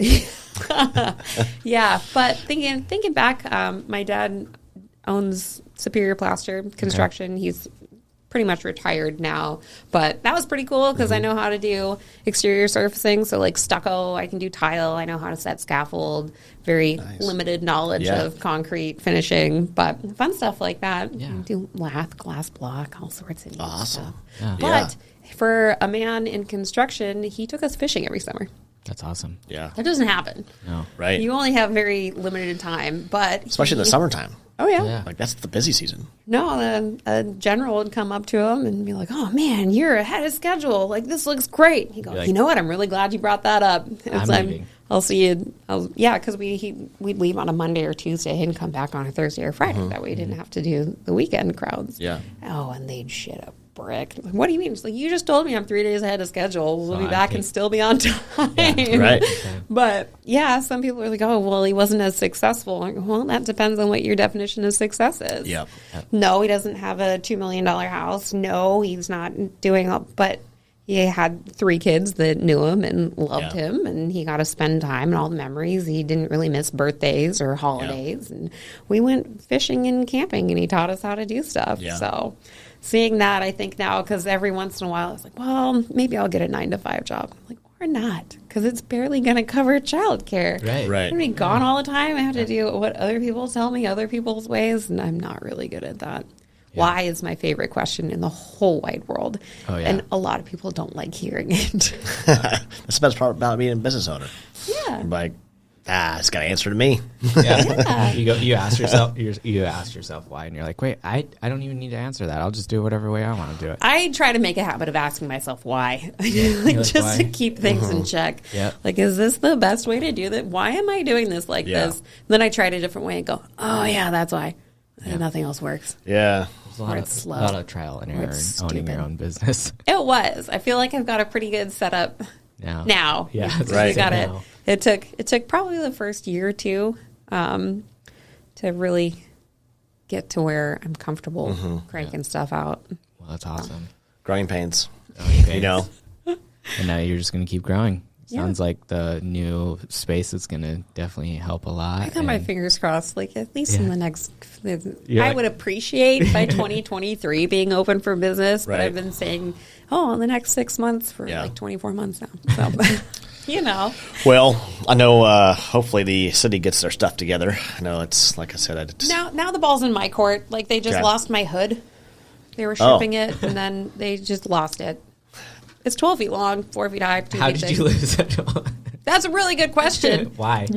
[SPEAKER 3] yeah, but thinking back, my dad owns Superior Plaster Construction. He's pretty much retired now, but that was pretty cool because I know how to do exterior surfacing. So like stucco, I can do tile. I know how to set scaffold. Very limited knowledge
[SPEAKER 1] Yeah.
[SPEAKER 3] of concrete finishing, but fun stuff like that.
[SPEAKER 2] Yeah.
[SPEAKER 3] Do lath, glass block, all sorts of neat
[SPEAKER 1] Awesome.
[SPEAKER 3] stuff.
[SPEAKER 2] Yeah.
[SPEAKER 3] But for a man in construction, he took us fishing every summer.
[SPEAKER 2] That's awesome.
[SPEAKER 1] Yeah.
[SPEAKER 3] That doesn't happen.
[SPEAKER 2] No.
[SPEAKER 1] Right.
[SPEAKER 3] You only have very limited time, but
[SPEAKER 1] Especially in the summertime.
[SPEAKER 3] Oh yeah.
[SPEAKER 2] Yeah.
[SPEAKER 1] Like that's the busy season.
[SPEAKER 3] No, a general would come up to him and be like, "Oh man, you're ahead of schedule. Like this looks great." He goes,
[SPEAKER 2] Like,
[SPEAKER 3] "You know what? I'm really glad you brought that up.
[SPEAKER 2] I'm leaving.
[SPEAKER 3] I'll see you." Because we'd leave on a Monday or Tuesday and come back on a Thursday or Friday. That way, we didn't have to do the weekend crowds.
[SPEAKER 1] Yeah.
[SPEAKER 3] Oh, and they'd shit a brick. Like, what do you mean? It's like, you just told me I'm 3 days ahead of schedule. We'll be
[SPEAKER 2] I
[SPEAKER 3] back
[SPEAKER 2] think-
[SPEAKER 3] and still be on time.
[SPEAKER 1] Right.
[SPEAKER 3] But yeah, some people are like, "Oh, well, he wasn't as successful." Like, well, that depends on what your definition of success is.
[SPEAKER 1] Yep.
[SPEAKER 3] No, he doesn't have a $2 million house. No, he's not doing all, but he had 3 kids that knew him and loved
[SPEAKER 1] Yeah.
[SPEAKER 3] him, and he got to spend time and all the memories. He didn't really miss birthdays or holidays. And we went fishing and camping, and he taught us how to do stuff.
[SPEAKER 1] Yeah.
[SPEAKER 3] So seeing that, I think now, because every once in a while, it's like, well, maybe I'll get a 9-to-5 job. I'm like, or not, because it's barely going to cover childcare.
[SPEAKER 2] Right.
[SPEAKER 1] Right.
[SPEAKER 3] I'm going to be gone all the time. I have to do what other people tell me, other people's ways, and I'm not really good at that. Why is my favorite question in the whole wide world.
[SPEAKER 2] Oh, yeah.
[SPEAKER 3] And a lot of people don't like hearing it.
[SPEAKER 1] That's the best part about being a business owner.
[SPEAKER 3] Yeah.
[SPEAKER 1] I'm like, it's got to answer to me.
[SPEAKER 2] Yeah. You ask yourself why, and you're like, wait, I don't even need to answer that. I'll just do it whatever way I want to do it.
[SPEAKER 3] I try to make a habit of asking myself why,
[SPEAKER 2] You're like,
[SPEAKER 3] just
[SPEAKER 2] why?
[SPEAKER 3] to keep things in check.
[SPEAKER 2] Yeah.
[SPEAKER 3] Like, is this the best way to do that? Why am I doing this like
[SPEAKER 1] Yeah.
[SPEAKER 3] this? Then I try it a different way and go, oh, yeah, that's why. And nothing else works.
[SPEAKER 1] Yeah.
[SPEAKER 2] There's a lot,
[SPEAKER 3] it's slow.
[SPEAKER 2] a lot of trial and error in
[SPEAKER 3] it's
[SPEAKER 2] owning your
[SPEAKER 3] stupid.
[SPEAKER 2] own business
[SPEAKER 3] It was. I feel like I've got a pretty good setup
[SPEAKER 2] now.
[SPEAKER 3] now.
[SPEAKER 2] Yeah,
[SPEAKER 3] Because
[SPEAKER 1] Right.
[SPEAKER 3] we got it.
[SPEAKER 2] now.
[SPEAKER 3] It took probably the first year or two to really get to where I'm comfortable cranking stuff out.
[SPEAKER 2] Well, that's awesome.
[SPEAKER 1] Growing pains.
[SPEAKER 2] Okay.
[SPEAKER 1] You know?
[SPEAKER 2] And now you're just going to keep growing. Sounds like the new space is going to definitely help a lot.
[SPEAKER 3] I got my
[SPEAKER 2] and-
[SPEAKER 3] fingers crossed. Like at least
[SPEAKER 2] Yeah.
[SPEAKER 3] in the next,
[SPEAKER 2] You're
[SPEAKER 3] I
[SPEAKER 2] like-
[SPEAKER 3] would appreciate by 2023 being open for business. But
[SPEAKER 1] Right.
[SPEAKER 3] I've been saying, in the next 6 months for
[SPEAKER 1] Yeah.
[SPEAKER 3] like 24 months now. So, you know,
[SPEAKER 1] Well, I know. Hopefully, the city gets their stuff together. I know it's like I said. I just,
[SPEAKER 3] now the ball's in my court. Like they just
[SPEAKER 1] Okay.
[SPEAKER 3] lost my hood. They were
[SPEAKER 1] Oh.
[SPEAKER 3] shipping it and then they just lost it. It's 12 feet long, 4 feet high.
[SPEAKER 2] How did you lose it?
[SPEAKER 3] That's a really good question.
[SPEAKER 2] Why?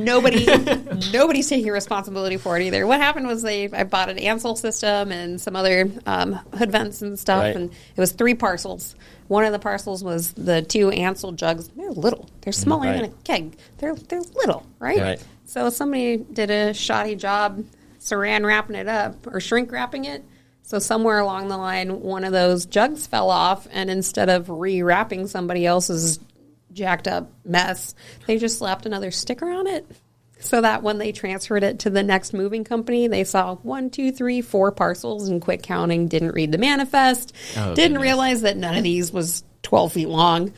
[SPEAKER 3] Nobody's taking responsibility for it either. What happened was I bought an Ansel system and some other hood vents and stuff,
[SPEAKER 1] Right.
[SPEAKER 3] and it was 3 parcels. One of the parcels was the 2 Ansel jugs. They're little. They're smaller
[SPEAKER 1] Right.
[SPEAKER 3] than a keg. They're little, right?
[SPEAKER 1] Right.
[SPEAKER 3] So somebody did a shoddy job saran wrapping it up or shrink wrapping it. So somewhere along the line, one of those jugs fell off, and instead of rewrapping somebody else's jacked up mess, they just slapped another sticker on it. So that when they transferred it to the next moving company, they saw 1, 2, 3, 4 parcels and quit counting, didn't read the manifest,
[SPEAKER 2] Oh,
[SPEAKER 3] didn't
[SPEAKER 2] goodness.
[SPEAKER 3] realize that none of these was 12 feet long,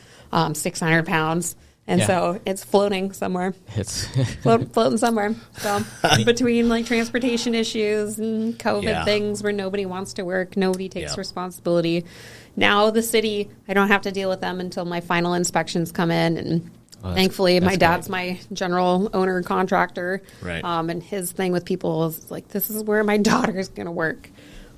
[SPEAKER 3] 600 pounds. And
[SPEAKER 2] Yeah.
[SPEAKER 3] so it's floating somewhere
[SPEAKER 2] It's
[SPEAKER 3] floating somewhere. So between like transportation issues and COVID
[SPEAKER 1] Yeah.
[SPEAKER 3] things where nobody wants to work, nobody takes
[SPEAKER 1] Yeah.
[SPEAKER 3] responsibility. Now the city, I don't have to deal with them until my final inspections come in, and
[SPEAKER 2] that's-
[SPEAKER 3] thankfully my
[SPEAKER 2] that's
[SPEAKER 3] dad's
[SPEAKER 2] great.
[SPEAKER 3] my general owner contractor.
[SPEAKER 1] Right.
[SPEAKER 3] And his thing with people is like, this is where my daughter's going to work.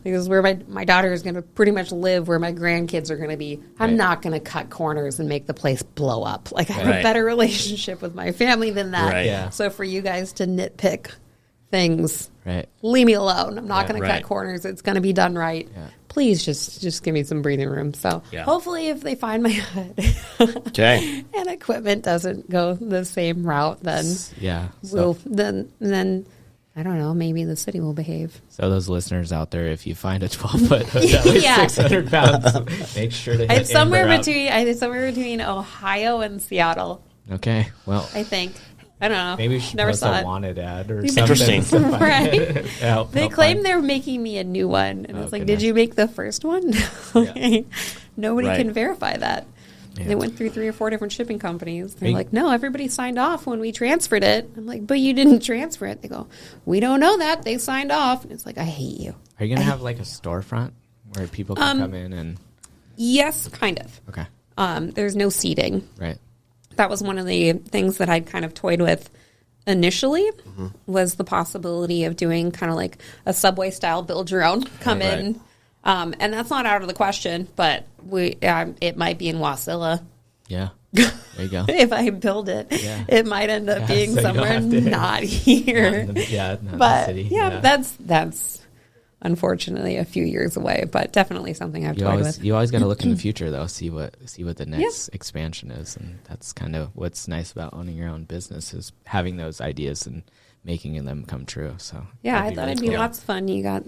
[SPEAKER 3] Like, this is where my daughter is going to pretty much live, where my grandkids are going to be. I'm
[SPEAKER 2] Right.
[SPEAKER 3] not going to cut corners and make the place blow up. Like, I have
[SPEAKER 1] Right.
[SPEAKER 3] a better relationship with my family than that.
[SPEAKER 1] Right.
[SPEAKER 2] Yeah.
[SPEAKER 3] So for you guys to nitpick things,
[SPEAKER 2] right.
[SPEAKER 3] leave me alone. I'm not
[SPEAKER 2] Yeah.
[SPEAKER 3] going to
[SPEAKER 1] Right.
[SPEAKER 3] cut corners. It's going to be done right.
[SPEAKER 2] Yeah.
[SPEAKER 3] Please just give me some breathing room. So
[SPEAKER 1] Yeah.
[SPEAKER 3] hopefully if they find my hood
[SPEAKER 1] Okay.
[SPEAKER 3] and equipment doesn't go the same route, then
[SPEAKER 2] Yeah.
[SPEAKER 3] we'll then I don't know, maybe the city will behave.
[SPEAKER 2] So those listeners out there, if you find a 12-foot hood that weighs
[SPEAKER 3] Yeah.
[SPEAKER 2] 600 pounds, make sure to hit
[SPEAKER 3] It's somewhere
[SPEAKER 2] Amber up.
[SPEAKER 3] between Ohio and Seattle,
[SPEAKER 2] Okay, well,
[SPEAKER 3] I think. I don't know.
[SPEAKER 2] maybe we should
[SPEAKER 3] Never
[SPEAKER 2] post
[SPEAKER 3] saw
[SPEAKER 2] a
[SPEAKER 3] it.
[SPEAKER 2] wanted ad or
[SPEAKER 1] Interesting.
[SPEAKER 2] something.
[SPEAKER 3] Right.
[SPEAKER 2] Help-
[SPEAKER 3] They
[SPEAKER 2] help
[SPEAKER 3] claim
[SPEAKER 2] find-
[SPEAKER 3] they're making me a new one, and I was like,
[SPEAKER 2] goodness.
[SPEAKER 3] "Did you make the first one?" Okay. Nobody
[SPEAKER 1] Right.
[SPEAKER 3] can verify that.
[SPEAKER 2] Yeah.
[SPEAKER 3] They went through 3 or 4 different shipping companies. They're
[SPEAKER 2] Are you-
[SPEAKER 3] like, "No, everybody signed off when we transferred it." I'm like, "But you didn't transfer it." They go, "We don't know that. They signed off." And it's like, I hate you.
[SPEAKER 2] Are you going to have like a storefront where people can come in and.
[SPEAKER 3] Yes, kind of.
[SPEAKER 2] Okay,
[SPEAKER 3] There's no seating.
[SPEAKER 2] right.
[SPEAKER 3] That was one of the things that I'd kind of toyed with initially, was the possibility of doing kind of like a Subway style build your own, come
[SPEAKER 1] Right.
[SPEAKER 3] in. And that's not out of the question, but it might be in Wasilla.
[SPEAKER 2] Yeah. There you go.
[SPEAKER 3] If I build it,
[SPEAKER 2] Yeah.
[SPEAKER 3] it might end up
[SPEAKER 2] Yeah,
[SPEAKER 3] being
[SPEAKER 2] so you don't
[SPEAKER 3] somewhere
[SPEAKER 2] have to-
[SPEAKER 3] not here.
[SPEAKER 2] Not in the- yeah, not in the
[SPEAKER 3] but
[SPEAKER 2] city.
[SPEAKER 3] yeah, that's unfortunately a few years away, but definitely something I've toyed with.
[SPEAKER 2] You always got to look in the future though, see what the next expansion is, and that's kind of what's nice about owning your own business is having those ideas and making them come true. So
[SPEAKER 3] Yeah,
[SPEAKER 2] that'd
[SPEAKER 3] I
[SPEAKER 2] be
[SPEAKER 3] thought
[SPEAKER 2] really
[SPEAKER 3] it'd be
[SPEAKER 2] cool.
[SPEAKER 3] lots of fun. You got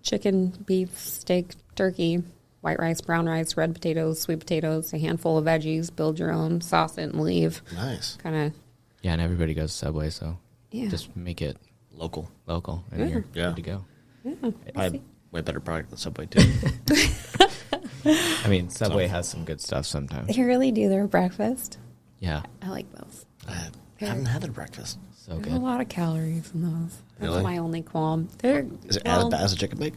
[SPEAKER 3] chicken, beef, steak, turkey, white rice, brown rice, red potatoes, sweet potatoes, a handful of veggies, build your own, sauce it and leave.
[SPEAKER 1] Nice.
[SPEAKER 3] Kind of,
[SPEAKER 2] Yeah, and everybody goes Subway, so
[SPEAKER 3] Yeah.
[SPEAKER 2] just make it
[SPEAKER 1] Local.
[SPEAKER 2] local and you're
[SPEAKER 1] Yeah.
[SPEAKER 2] good to go.
[SPEAKER 1] Probably way better product than Subway too.
[SPEAKER 2] I mean, Subway has some good stuff sometimes.
[SPEAKER 3] they really do their breakfast.
[SPEAKER 2] Yeah,
[SPEAKER 3] I like those.
[SPEAKER 1] I haven't had their breakfast.
[SPEAKER 2] so
[SPEAKER 3] There's a
[SPEAKER 2] good.
[SPEAKER 3] lot of calories in those. That's
[SPEAKER 1] Really?
[SPEAKER 3] my only qualm. They're
[SPEAKER 1] Is it
[SPEAKER 3] well,
[SPEAKER 1] as bad as a chicken bake?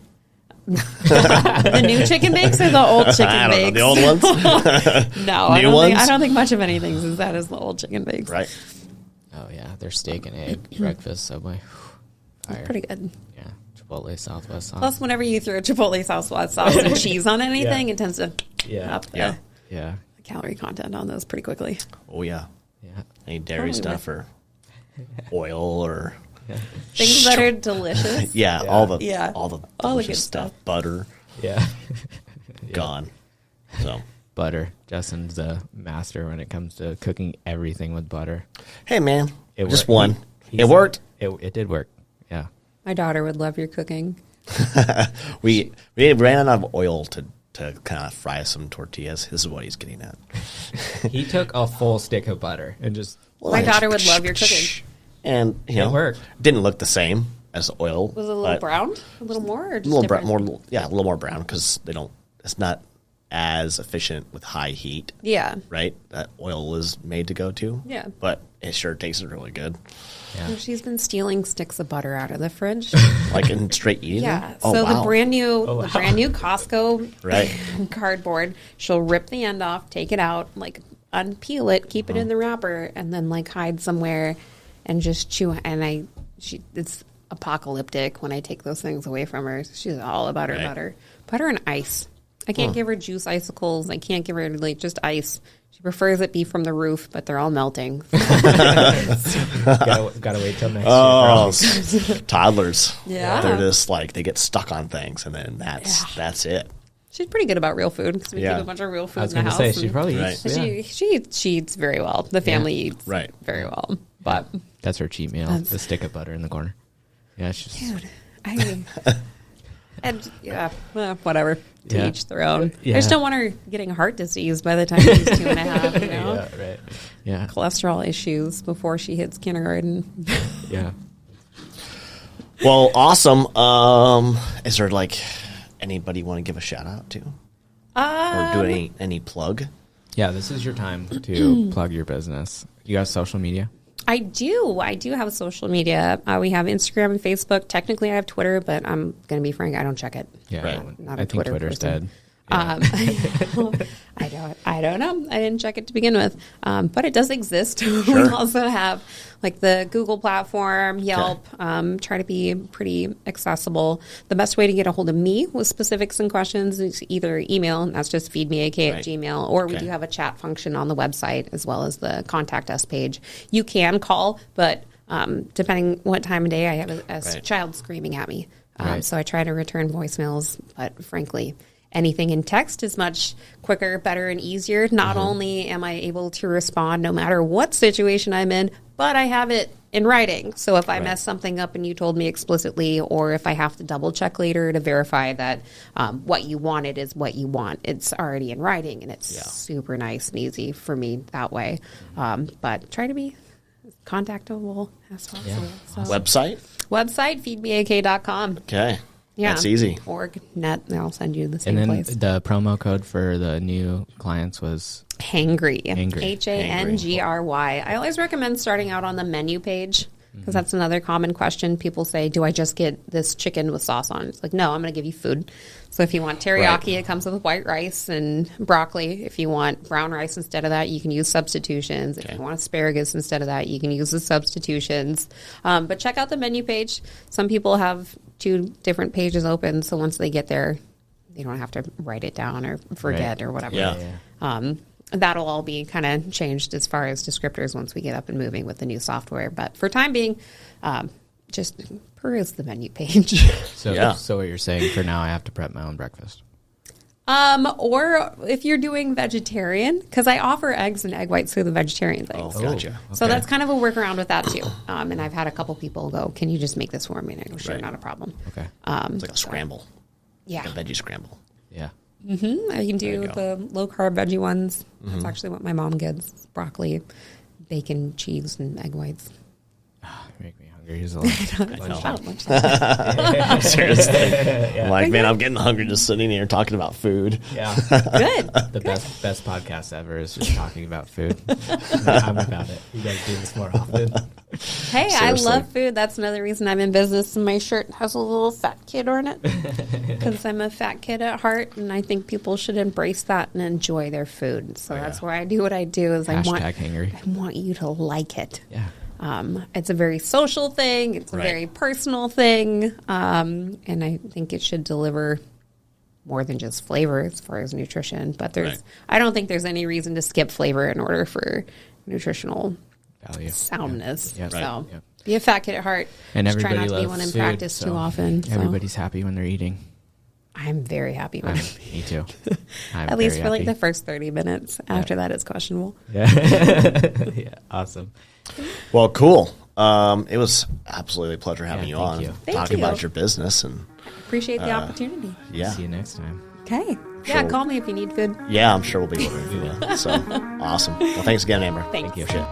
[SPEAKER 3] the new chicken bakes or the old chicken
[SPEAKER 1] I don't know.
[SPEAKER 3] bakes?
[SPEAKER 1] The old ones?
[SPEAKER 3] No,
[SPEAKER 1] New ones?
[SPEAKER 3] I don't think much of anything's as bad as the old chicken bakes.
[SPEAKER 1] Right.
[SPEAKER 2] Oh yeah, their steak and egg breakfast Subway. Fire.
[SPEAKER 3] Pretty good.
[SPEAKER 2] Yeah, Chipotle Southwest sauce.
[SPEAKER 3] Plus, whenever you throw Chipotle sauce and cheese on anything, it tends to
[SPEAKER 2] Yeah.
[SPEAKER 3] up the
[SPEAKER 1] Yeah.
[SPEAKER 2] Yeah,
[SPEAKER 3] calorie content on those pretty quickly.
[SPEAKER 1] Oh yeah.
[SPEAKER 2] yeah.
[SPEAKER 1] Any dairy
[SPEAKER 3] Probably
[SPEAKER 1] stuff or oil or
[SPEAKER 3] Things that are delicious.
[SPEAKER 1] yeah,
[SPEAKER 2] Yeah.
[SPEAKER 1] all the
[SPEAKER 3] Yeah.
[SPEAKER 1] all the
[SPEAKER 3] All the
[SPEAKER 1] delicious
[SPEAKER 3] good
[SPEAKER 1] stuff.
[SPEAKER 3] stuff.
[SPEAKER 1] Butter
[SPEAKER 2] Yeah.
[SPEAKER 1] gone. So
[SPEAKER 2] Butter. Justin's a master when it comes to cooking everything with butter.
[SPEAKER 1] hey man,
[SPEAKER 2] It
[SPEAKER 1] just
[SPEAKER 2] worked.
[SPEAKER 1] one.
[SPEAKER 2] He
[SPEAKER 1] It worked.
[SPEAKER 2] It did work. Yeah.
[SPEAKER 3] My daughter would love your cooking.
[SPEAKER 1] We ran out of oil to kind of fry some tortillas. This is what he's getting at.
[SPEAKER 2] He took a full stick of butter and just
[SPEAKER 3] My daughter would love your cooking.
[SPEAKER 1] And you know,
[SPEAKER 2] worked.
[SPEAKER 1] didn't look the same as the oil.
[SPEAKER 3] Was it a little
[SPEAKER 1] but
[SPEAKER 3] brown? A little more? Or just
[SPEAKER 1] A little
[SPEAKER 3] different?
[SPEAKER 1] more, yeah, a little more brown because they don't. It's not as efficient with high heat,
[SPEAKER 3] Yeah.
[SPEAKER 1] right? That oil is made to go to.
[SPEAKER 3] Yeah.
[SPEAKER 1] But it sure tasted really good.
[SPEAKER 2] Yeah.
[SPEAKER 3] She's been stealing sticks of butter out of the fridge.
[SPEAKER 1] Like in straight eating?
[SPEAKER 3] Yeah.
[SPEAKER 1] Oh,
[SPEAKER 3] So
[SPEAKER 1] wow.
[SPEAKER 3] the brand new Costco
[SPEAKER 1] Right.
[SPEAKER 3] cardboard, she'll rip the end off, take it out, like unpeel it, keep it in the wrapper, and then like hide somewhere and just chew. And it's apocalyptic when I take those things away from her. She's all about her
[SPEAKER 1] Right.
[SPEAKER 3] butter and ice. I can't give her juice icicles. I can't give her like just ice. She prefers it be from the roof, but they're all melting.
[SPEAKER 2] Gotta wait till next
[SPEAKER 1] Oh, toddlers.
[SPEAKER 3] Yeah.
[SPEAKER 1] They're just like, they get stuck on things, and then that's it.
[SPEAKER 3] She's pretty good about real food because we
[SPEAKER 1] Yeah.
[SPEAKER 3] keep a bunch of real food
[SPEAKER 2] I was
[SPEAKER 3] in the
[SPEAKER 2] gonna
[SPEAKER 3] house.
[SPEAKER 2] say she
[SPEAKER 3] and
[SPEAKER 2] probably
[SPEAKER 1] Right.
[SPEAKER 2] eats. Yeah.
[SPEAKER 3] she eats very well. The family eats
[SPEAKER 1] Right.
[SPEAKER 3] very well. But
[SPEAKER 2] That's her cheat meal. The stick of butter in the corner. Yeah, she's
[SPEAKER 3] dude, and yeah, well, whatever. To
[SPEAKER 2] Yeah.
[SPEAKER 3] each their own.
[SPEAKER 2] Yeah.
[SPEAKER 3] I just don't want her getting heart disease by the time she's 2.5. You know,
[SPEAKER 2] yeah, right. Yeah,
[SPEAKER 3] cholesterol issues before she hits kindergarten.
[SPEAKER 2] yeah.
[SPEAKER 1] Well, awesome. Is there like anybody you want to give a shout out to? Or do any plug?
[SPEAKER 2] Yeah, this is your time to plug your business. You got social media?
[SPEAKER 3] I do have social media. We have Instagram and Facebook. Technically, I have Twitter, but I'm going to be frank, I don't check it.
[SPEAKER 2] Yeah,
[SPEAKER 1] Right.
[SPEAKER 3] Not
[SPEAKER 2] I
[SPEAKER 3] a
[SPEAKER 2] think
[SPEAKER 3] Twitter
[SPEAKER 2] Twitter's
[SPEAKER 3] person.
[SPEAKER 2] dead.
[SPEAKER 3] I don't know. I didn't check it to begin with, but it does exist. We also have like the Google platform, Yelp. Try to be pretty accessible. The best way to get a hold of me with specifics and questions is either email, and that's just feedmeak@gmail, or we
[SPEAKER 1] Okay.
[SPEAKER 3] do have a chat function on the website as well as the contact us page. You can call, but depending what time of day, I have a
[SPEAKER 1] Right.
[SPEAKER 3] child screaming at me.
[SPEAKER 2] Right.
[SPEAKER 3] So I try to return voicemails, but frankly, anything in text is much quicker, better, and easier. Not only am I able to respond no matter what situation I'm in, but I have it in writing. So if I mess something up and you told me explicitly, or if I have to double check later to verify that what you wanted is what you want, it's already in writing, and it's super nice and easy for me that way. But try to be contactable as possible. So.
[SPEAKER 1] Website?
[SPEAKER 3] Website, feedmeak.com.
[SPEAKER 1] Okay.
[SPEAKER 3] Yeah.
[SPEAKER 1] That's easy.
[SPEAKER 3] Org, net, and I'll send you the same
[SPEAKER 2] And then
[SPEAKER 3] place.
[SPEAKER 2] the promo code for the new clients was
[SPEAKER 3] Hangry.
[SPEAKER 2] Hangry.
[SPEAKER 3] Hangry. I always recommend starting out on the menu page because that's another common question. People say, do I just get this chicken with sauce on it? It's like, no, I'm going to give you food. So if you want teriyaki,
[SPEAKER 1] Right.
[SPEAKER 3] it comes with white rice and broccoli. If you want brown rice instead of that, you can use substitutions. If you want asparagus instead of that, you can use the substitutions. But check out the menu page. Some people have 2 different pages open, so once they get there, they don't have to write it down or forget or whatever.
[SPEAKER 1] Yeah.
[SPEAKER 3] That'll all be kind of changed as far as descriptors once we get up and moving with the new software. But for time being, just peruse the menu page.
[SPEAKER 2] so.
[SPEAKER 1] Yeah.
[SPEAKER 2] So what you're saying for now, I have to prep my own breakfast.
[SPEAKER 3] Or if you're doing vegetarian, because I offer eggs and egg whites through the vegetarian thing.
[SPEAKER 1] Oh, gotcha.
[SPEAKER 3] So
[SPEAKER 2] okay.
[SPEAKER 3] that's kind of a workaround with that too. And I've had a couple people go, "Can you just make this for me?" And I go, "Sure,
[SPEAKER 1] Right.
[SPEAKER 3] not a problem."
[SPEAKER 2] Okay.
[SPEAKER 1] It's like a scramble.
[SPEAKER 3] Yeah,
[SPEAKER 1] A veggie scramble.
[SPEAKER 2] Yeah.
[SPEAKER 3] I can do
[SPEAKER 1] you go.
[SPEAKER 3] the low carb veggie ones. That's actually what my mom gets: broccoli, bacon, cheese, and egg whites.
[SPEAKER 2] You make me hungry. Here's a lot.
[SPEAKER 1] Seriously. I'm like, man, I'm getting hungry just sitting here talking about food.
[SPEAKER 2] Yeah.
[SPEAKER 3] Good.
[SPEAKER 2] The best podcast ever is just talking about food. I'm about it. You guys do this more often.
[SPEAKER 3] Hey,
[SPEAKER 1] Seriously.
[SPEAKER 3] I love food. That's another reason I'm in business. And my shirt has a little fat kid on it because I'm a fat kid at heart, and I think people should embrace that and enjoy their food. So that's why I do what I do. Is
[SPEAKER 2] Hashtag hangry.
[SPEAKER 3] I want you to like it.
[SPEAKER 2] Yeah.
[SPEAKER 3] It's a very social thing. It's a
[SPEAKER 1] Right.
[SPEAKER 3] very personal thing, and I think it should deliver more than just flavor as far as nutrition. But
[SPEAKER 1] Right.
[SPEAKER 3] I don't think there's any reason to skip flavor in order for nutritional
[SPEAKER 2] Value.
[SPEAKER 3] soundness.
[SPEAKER 2] Yeah.
[SPEAKER 3] So
[SPEAKER 2] Right. Yeah.
[SPEAKER 3] be a fat kid at heart.
[SPEAKER 2] And
[SPEAKER 3] Just try
[SPEAKER 2] everybody
[SPEAKER 3] not to be
[SPEAKER 2] loves
[SPEAKER 3] one in
[SPEAKER 2] food,
[SPEAKER 3] practice
[SPEAKER 2] so
[SPEAKER 3] too often. So
[SPEAKER 2] Everybody's happy when they're eating.
[SPEAKER 3] I'm very happy with it.
[SPEAKER 2] Me too. I'm
[SPEAKER 3] At least
[SPEAKER 2] very
[SPEAKER 3] for like
[SPEAKER 2] happy.
[SPEAKER 3] the first 30 minutes. After that, it's questionable.
[SPEAKER 2] Yeah. Yeah. Awesome.
[SPEAKER 1] Well, cool. It was absolutely a pleasure having you
[SPEAKER 2] thank
[SPEAKER 1] on,
[SPEAKER 2] you.
[SPEAKER 3] Thank
[SPEAKER 1] talking
[SPEAKER 3] you.
[SPEAKER 1] about your business, and
[SPEAKER 3] Appreciate the opportunity.
[SPEAKER 1] yeah,
[SPEAKER 2] See you next time.
[SPEAKER 3] Okay. Yeah,
[SPEAKER 1] Sure.
[SPEAKER 3] call me if you need food.
[SPEAKER 1] yeah, I'm sure we'll be ordering for you. So awesome. Well, thanks again, Amber.
[SPEAKER 3] Thanks.
[SPEAKER 2] you.
[SPEAKER 1] Shit.